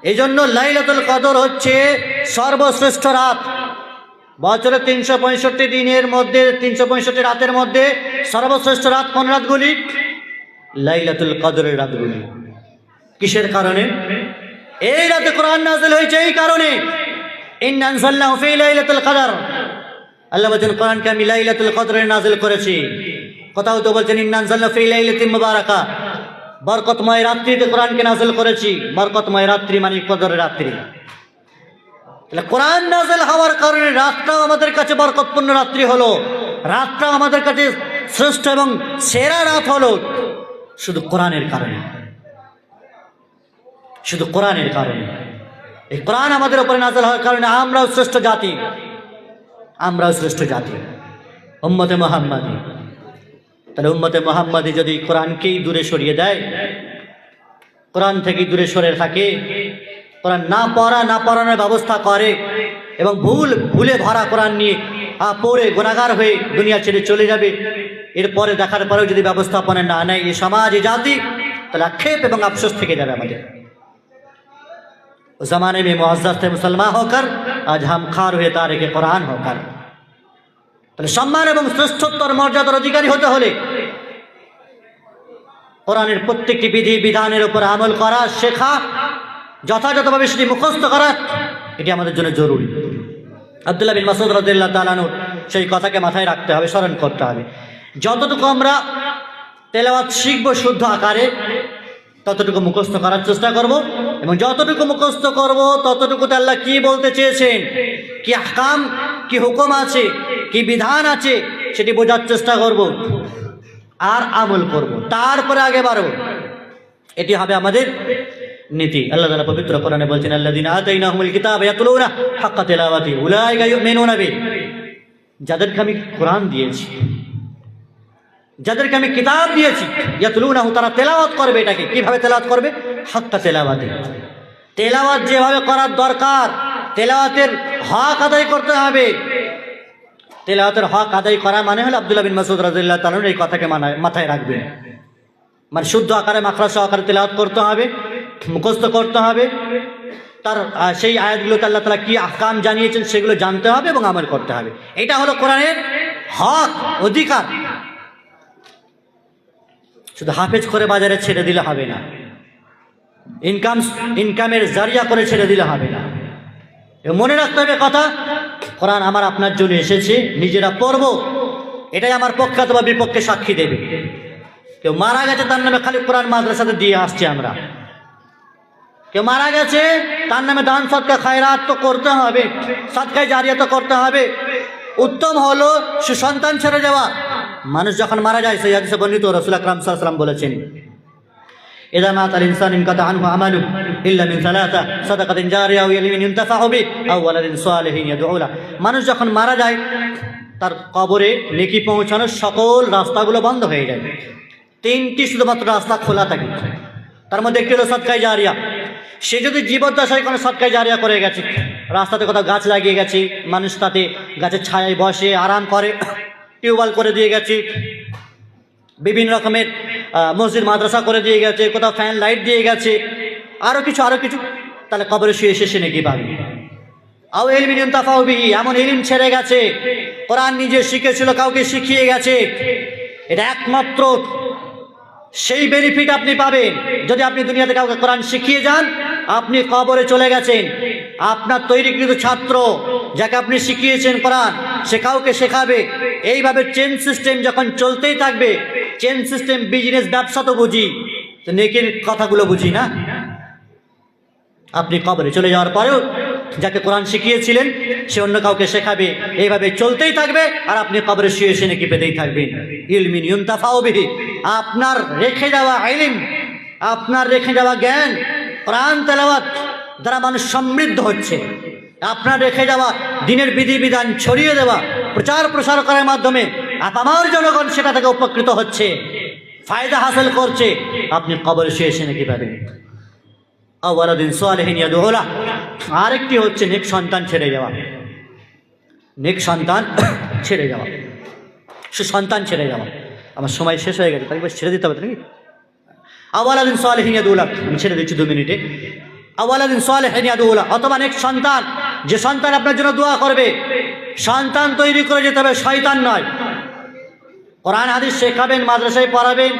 এই জন্য লাইলাতুল কদর হচ্ছে সর্বশ্রেষ্ঠ রাত। বছরে 365 দিনের মধ্যে 365 রাতের মধ্যে সর্বশ্রেষ্ঠ রাত কোন রাতগুলি? লাইলাতুল কদরের রাতগুলি। কিসের কারণে? এই রাতে কোরআন নাযিল হয়েছে এই কারণে। ইন্না আনজালনাহু ফি লাইলাতুল কদর, আল্লাহ বলেন কোরআনকে আমি লাইলাতুল কদরে নাযিল করেছি। কোথাও তো বলছেন ইন্না আনজালনাহু ফি লাইলাতিন মুবারাকা, বরকতময় রাত্রিতে কোরআনকে নাযিল করেছি। বরকতময় রাত্রি মানে কদরের রাত্রি। তাহলে কোরআন নাযিল হওয়ার কারণে রাতটাও আমাদের কাছে বরকতপূর্ণ রাত্রি হলো, রাতটাও আমাদের কাছে শ্রেষ্ঠ এবং সেরা রাত হলো শুধু কোরআনের কারণে, শুধু কোরআনের কারণে। এই কোরআন আমাদের উপরে নাযিল হওয়ার কারণে আমরাও শ্রেষ্ঠ জাতি, আমরাও শ্রেষ্ঠ জাতি, উম্মতে মুহাম্মাদী। তাহলে উম্মতে মুহাম্মাদী যদি কোরআনকেই দূরে সরিয়ে দেয়, কোরআন থেকে দূরে সরে থাকে, কোরআন না পড়া না পড়ানোর ব্যবস্থা করে এবং ভুলে ভরা কোরআন নিয়ে পড়ে গুনাহগার হয়ে দুনিয়া ছেড়ে চলে যাবে, এরপরে দেখার পরেও যদি ব্যবস্থাপনা না নেয় এই সমাজ, এই জাতি, তাহলে আক্ষেপ এবং আফসোস থেকে যাবে আমাদের। ज़माने में मुअज़्ज़ज़ थे मुसलमान होकर, आज हम खार हुए तारिक कुरान होकर। তাহলে সম্মান এবং শ্রেষ্ঠত্বর মর্যাদার অধিকারী হতে হলে কোরআনের প্রত্যেকটি বিধি বিধানের উপর আমল করা, শেখা, যথাযথভাবে সেটি মুখস্থ করা, এটি আমাদের জন্য জরুরি। আব্দুল্লাহ বিন মাসউদ রাদিয়াল্লাহু তাআলা আনহু সেই কথাকে মাথায় রাখতে হবে, স্মরণ করতে হবে। যতটুকু আমরা তেলাওয়াত শিখব শুদ্ধ আকারে, ততটুকু মুখস্থ করার চেষ্টা করব এবং যতটুকু মুখস্থ করব ততটুকুতে আল্লাহ কি বলতে চেয়েছেন, কি আহকাম, কি হুকুম আছে, কি বিধান আছে, সেটি বোঝার চেষ্টা করব আর আমল করব, তারপরে আগে বাড়ব। এটি হবে আমাদের নীতি। আল্লাহ তাআলা পবিত্র কোরআনে বলছেন আল্লাযীনা আতাইনাহুমুল কিতাবা ইয়াতলুনা হাক্কা তিলাওয়াতি উলাইকা ইউমিনুনা বিহি, যাদেরকে আমি কোরআন দিয়েছি, যাদেরকে আমি কিতাব দিয়েছি, ইয়াতলুনাহু, তারা তেলাওয়াত করবে। এটাকে কিভাবে তেলাওয়াত করবে? হাক্কা তিলাওয়াতি, তেলাওয়াত যেভাবে করার দরকার, তেলাওয়াতের হক আদায় করতে হবে। তেলাওয়াতের হক আদায় করা মানে হলো আব্দুল্লাহ বিন মাসউদ রাদিয়াল্লাহু তাআলা এই কথাকে মাথায় রাখবেন। মানে শুদ্ধ আকারে মাখরাজ সহকারে তেলাওয়াত করতে হবে, মুখস্থ করতে হবে, তার সেই আয়াতগুলোতে আল্লাহ তাআলা কি আহকাম জানিয়েছেন সেগুলো জানতে হবে এবং আমল করতে হবে। এটা হলো কোরআনের হক, অধিকার। শুধু হাফেজ করে বাজারে ছেড়ে দিলে হবে না, ইনকামের জারিয়া করে ছেড়ে দিলে হবে না। মনে রাখতে হবে কথা, কোরআন আমার আপনার জন্য এসেছে, নিজেরা পড়ব, এটাই আমার পক্ষে অথবা বিপক্ষে সাক্ষী দেবে। কেউ মারা গেছে তার নামে খালি কোরআন মাদ্রাসাতে দিয়ে আসছি আমরা, কেউ মারা গেছে তার নামে দান সদকা খায়রাত তো করতে হবে, সদকায়ে জারিয়া তো করতে হবে। উত্তম হলো সুসন্তান ছেড়ে যাওয়া। মানুষ যখন মারা যায়, সেই হাদিসে বর্ণিত রাসূল আকরাম সাল্লাল্লাহু আলাইহি ওয়াসাল্লাম বলেছেন ইযা মাতাল ইনসানু ইনকাতা আনহু আমালু ইল্লা মিন সালাসা সাদাকাতিন জারিয়া আও ইলমিন ইনতাফাউ বিহি আও ওয়ালাদিন সালিহিন ইয়াদউ লা। মানুষ যখন মারা যায় তার কবরে নেকি পৌঁছানোর সকল রাস্তাগুলো বন্ধ হয়ে যায়, তিনটি শুধুমাত্র রাস্তা খোলা থাকে। তার মধ্যে একটি হলো সদকায়ে জারিয়া। সে যদি জীবদ্দশায় কোনো সদকায়ে জারিয়া করে গেছে, রাস্তাতে কোথাও গাছ লাগিয়ে গেছে, মানুষ তাতে গাছের ছায়ায় বসে আরাম করে, টিউবওয়েল করে দিয়ে গেছে, বিভিন্ন রকমের মসজিদ মাদ্রাসা করে দিয়ে গেছে, কোথাও ফ্যান লাইট দিয়ে গেছে, আরও কিছু, তাহলে কবরে শুয়ে শেষে নেকি পাবে। আও ইলমিন ইনতাফাউ বিহি, এমন ইলম ছেড়ে গেছে, কোরআন নিজে শিখেছিল, কাউকে শিখিয়ে গেছে। এটা একমাত্র সেই বেনিফিট আপনি পাবেন যদি আপনি দুনিয়াতে কাউকে কোরআন শিখিয়ে যান। আপনি কবরে চলে গেছেন, আপনার তৈরিকৃত ছাত্র যাকে আপনি শিখিয়েছেন কোরআন, সে কাউকে শেখাবে। এইভাবে চেন সিস্টেম যখন চলতেই থাকবে, চেন সিস্টেম বিজনেস ব্যবসা তো বুঝি, তো নেকির কথাগুলো বুঝি না। আপনি কবরে চলে যাওয়ার পরেও যাকে কোরআন শিখিয়েছিলেন সে অন্য কাউকে শেখাবে, এইভাবে চলতেই থাকবে, আর আপনি কবরে শুয়ে শুয়ে নেকি পেতেই থাকবেন। ইলমিন ইউনতাফাউ বিহি, আপনার রেখে যাওয়া ইলম, আপনার রেখে যাওয়া জ্ঞান, কোরআন তেলাওয়াত দ্বারা মানুষ সমৃদ্ধ হচ্ছে। আপনার রেখে যাওয়া দিনের বিধিবিধান ছড়িয়ে দেওয়া, প্রচার প্রসার করার মাধ্যমে আপামার জনগণ সেটা থেকে উপকৃত হচ্ছে, ফায়দা হাসিল করছে। আপনি কবরে শুয়ে শুয়ে নেকি পাবেন। আওয়ালাদিন সালেহিন ইয়াদউ লাহ, আরেকটি হচ্ছে নেক সন্তান ছেড়ে যাওয়া। নেক সন্তান ছেড়ে যাওয়া, সুসন্তান ছেড়ে যাওয়া। আমার সময় শেষ হয়ে গেছে, তাই ছেড়ে দিতে হবে নাকি? আওয়ালাদিন সালেহিন ইয়াদউ লাহ, আমি ছেড়ে দিচ্ছি 2 মিনিটে। আওয়ালাদিন সালেহিন ইয়াদউ লাহ, অথবা নেক সন্তান, যে সন্তান আপনার জন্য দোয়া করবে। সন্তান তৈরি করে যেতে হবে, শয়তান নয়। কোরআন হাদিস শেখাবেন, মাদ্রাসায় পড়াবেন,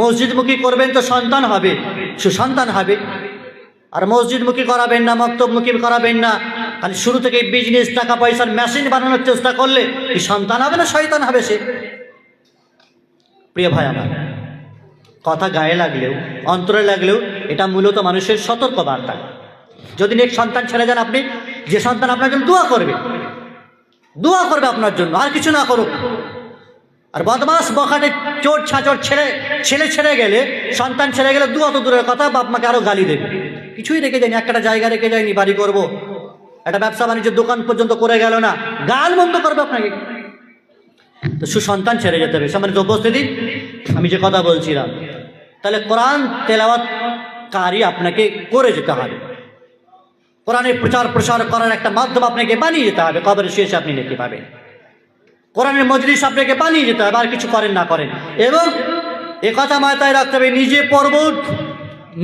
মসজিদমুখী করবেন, তো সন্তান হবে, সুসন্তান হবে। আর মসজিদমুখী করাবেন না, মক্তবমুখী করাবেন না, খালি শুরু থেকে বিজনেস, টাকা পয়সার মেশিন বানানোর চেষ্টা করলে কি সন্তান হবে না শয়তান হবে সে? প্রিয় ভাই আমার, কথা গায়ে লাগলেও অন্তরে লাগলেও এটা মূলত মানুষের সতর্ক বার্তা। যদি নেক সন্তান ছেড়ে যান আপনি, যে সন্তান আপনার জন্য দোয়া করবে, দোয়া করবে আপনার জন্য, আর কিছু না করুক। আর বদমাস বখাটে চোর ছাঁচোর ছেলে ছেড়ে গেলে, সন্তান ছেড়ে গেলে দোয়া তো দূরের কথা, বাপ মাকে আরো গালি দেবে। কিছুই রেখে যায়নি, একটা জায়গা রেখে যায়নি, বাড়ি করবো, একটা ব্যবসা বাণিজ্যের দোকান পর্যন্ত করে গেল না, গাল বন্ধ করবে আপনাকে। তো সুসন্তান ছেড়ে যেতে হবে। সম্মানিত উপস্থিতি, আমি যে কথা বলছিলাম, তাহলে কোরআন তেলাওয়াতকারী আপনাকে করে যেতে হবে। কোরআনের প্রচার প্রসার করার একটা মাধ্যম আপনাকে বানিয়ে যেতে হবে। কবরে শুয়ে আপনি নেকি পাবেন। কোরআনের মজলিস আপনাকে বানিয়ে যেতে হবে, আর কিছু করেন না করেন। এবং একথা মাথায় রাখতে হবে, নিজে পড়ব,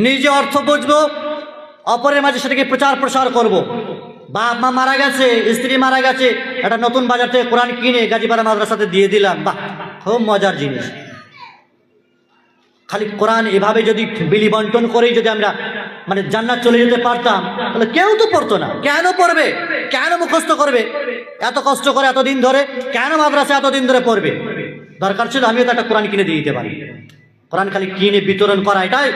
নিজে অর্থ বুঝবো, অপরের মাঝে সেটাকে প্রচার প্রসার করব। বাপ মা মারা গেছে, স্ত্রী মারা গেছে, একটা নতুন বাজার থেকে কোরআন কিনে গাজীপাড়া মাদ্রাসাতে দিয়ে দিলাম, বাহ, খুব মজার জিনিস। খালি কোরআন এভাবে যদি বিলি বন্টন করেই যদি আমরা জান্নাত চলে যেতে পারতাম, তাহলে কেউ তো পড়তো না। কেন পড়বে? কেন মুখস্থ করবে? এত কষ্ট করে এতদিন ধরে কেন মাদ্রাসা এতদিন ধরে পড়বে? দরকার ছিল আমিও তো একটা কোরআন কিনে দিয়ে দিতে পারি। কোরআন খালি কিনে বিতরণ করা, এটাই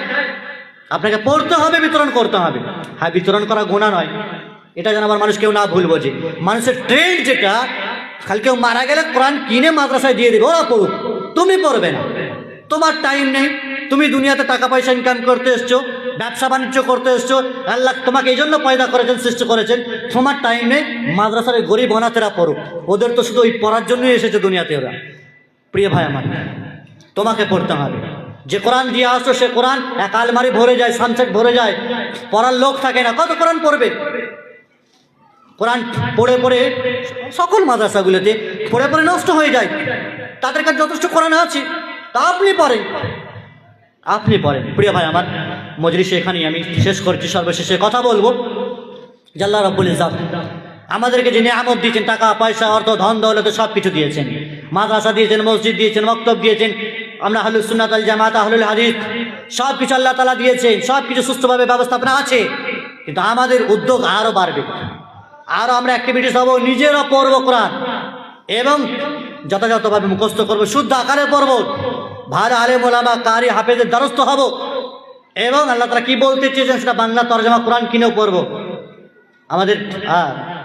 আপনাকে পড়তে হবে, বিতরণ করতে হবে। হ্যাঁ, বিতরণ করা গুনাহ নয়, এটা যেন আবার মানুষ কেউ না ভুল বোঝে। মানুষের ট্রেন্ড যেটা, খালি কেউ মারা গেলে কোরআন কিনে মাদ্রাসায় দিয়ে দেবে, ওরা পড়ুক, তুমি পড়বে না, তোমার টাইম নেই। তুমি দুনিয়াতে টাকা পয়সা ইনকাম করতে এসছো, ব্যবসা বাণিজ্য করতে এসছো, আল্লাহ তোমাকে এই জন্য পয়দা করেছেন, সৃষ্টি করেছেন। তোমার টাইম নেই, মাদ্রাসার গরিব অনাথেরা পড়ুক, ওদের তো শুধু ওই পড়ার জন্যই এসেছে দুনিয়াতে ওরা। প্রিয় ভাই আমার, তোমাকে পড়তে হবে। যে কোরআন দিয়ে আসছো সে কোরআন এক আলমারি ভরে যায়, সানসেট ভরে যায়, পড়ার লোক থাকে না। কত কোরআন পড়বে? কোরআন পড়ে পড়ে সকল মাদ্রাসাগুলোতে পড়ে পড়ে নষ্ট হয়ে যায়। তাদের কাছে যথেষ্ট কোরআন আছে, তা আপনি পড়েন, আপনি পড়েন। প্রিয় ভাই আমার, মজলিস এখানেই আমি শেষ করছি। সর্বশেষে কথা বলবো, আল্লাহ রাব্বুল ইজ্জত আমাদেরকে যে নিয়ামত দিয়েছেন, টাকা পয়সা অর্থ ধন দৌলত সব কিছু দিয়েছেন, মাদ্রাসা দিয়েছেন, মসজিদ দিয়েছেন, মক্তব দিয়েছেন, আমরা আহলুস সুন্নাত ওয়াল জামাত, আহলুল হাদিস, সব কিছু আল্লাহ তাআলা দিয়েছেন, সব কিছু সুস্থভাবে ব্যবস্থাপনা আছে। কিন্তু আমাদের উদ্যোগ আরও বাড়বে, আরও আমরা অ্যাক্টিভিটিস হবো, নিজেরা পড়বো কোরআন এবং যথাযথভাবে মুখস্থ করবো, শুদ্ধ আকারে পড়বো, ভালো আলেম ওলামা কারি হাফেজের দ্বারস্থ হব এবং আল্লাহ তাআলা কি বলতে চেয়েছেন সেটা বাংলা তরজমা কোরআন কিনেও পড়বো। আমাদের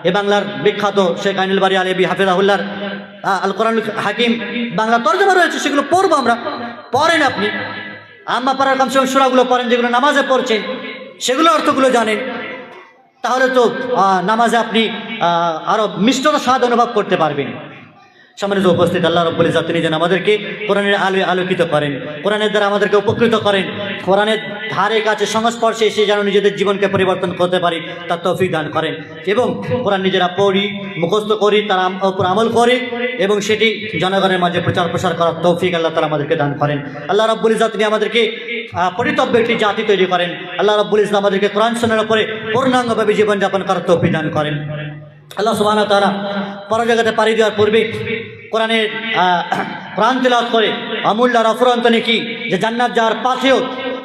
এ বাংলার বিখ্যাত শেখ আইনুল বারী আলেবি হাফেজাহুল্লাহর আল কোরআনুল হাকিম বাংলা তরজমা রয়েছে, সেগুলো পড়বো আমরা। পড়েন আপনি, আম্মা পাড়ার কমসে কম সূরাগুলো পড়েন, যেগুলো নামাজে পড়ছেন সেগুলো অর্থগুলো জানেন, তাহলে তো নামাজে আপনি আরও মিষ্টতা স্বাদ অনুভব করতে পারবেন। সম্মানিত উপস্থিত, আল্লাহ রাব্বুল ইজ্জত তিনি যেন আমাদেরকে কোরআনের আলোয় আলোকিত করেন, কোরআনের দ্বারা আমাদেরকে উপকৃত করেন, কোরআনের ধারে কাছে সংস্পর্শে এসে যেন নিজেদের জীবনকে পরিবর্তন করতে পারি তার তৌফিক দান করেন এবং কোরআন নিজেরা পড়ি, মুখস্থ করি, তার উপর আমল করি এবং সেটি জনগণের মাঝে প্রচার প্রসার করার তৌফিক আল্লাহ তাআলা আমাদেরকে দান করেন। আল্লাহ রাব্বুল ইজ্জত তিনি আমাদেরকে পরিতব্য একটি জাতি তৈরি করেন। আল্লাহ রাব্বুল ইজ্জত আমাদেরকে কোরআন সুন্নাহর উপরে পূর্ণাঙ্গভাবে জীবনযাপন করার তৌফিক দান করেন। আল্লাহ সুবহানাহু ওয়া তাআলা পরজগতে পাড়ি দেওয়ার পূর্বে কোরআন তেলাওয়াত করে অমূল্য আর অফুরন্ত নেকি, যে জান্নাত যাওয়ার পাথেও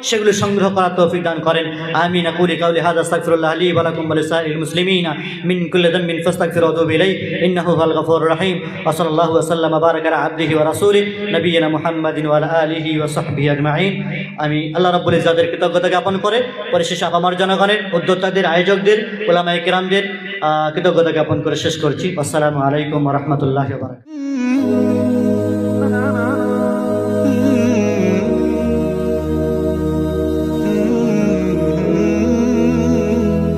সেগুলো সংগ্রহ করার তৌফিক দান করেন। আমিন। আকুলি কাউলি হাযা আস্তাগফিরুল্লাহ লি ওয়া লাকুম ওয়া লিসাইরিল মুসলিমিনা মিন কুল্লি যামবিন ফাস্তাগফিরুহু ওয়া তুবু ইলাইহি ইন্নাহু হুয়াল গফুরুর রাহিম। ওয়া সাল্লাল্লাহু ওয়া সাল্লামা বারাকা আলা আবদিহি ওয়া রাসূলিহি নবিয়িনা মুহাম্মাদিন ওয়া আলা আলিহি ওয়া সাহবিহি আজমাইন। আমি আল্লাহ রাব্বুল ইজ্জাতের কৃতজ্ঞতা জ্ঞাপন করে পরিশেষে আপামর জনগণের, উদ্যোক্তাদের, আয়োজকদের, উলামায়ে কেরামদের কৃতজ্ঞতা জ্ঞাপন করে শেষ করছি। আসসালামু আলাইকুম ওয়া রাহমাতুল্লাহি ওয়া বারাকাতুহু।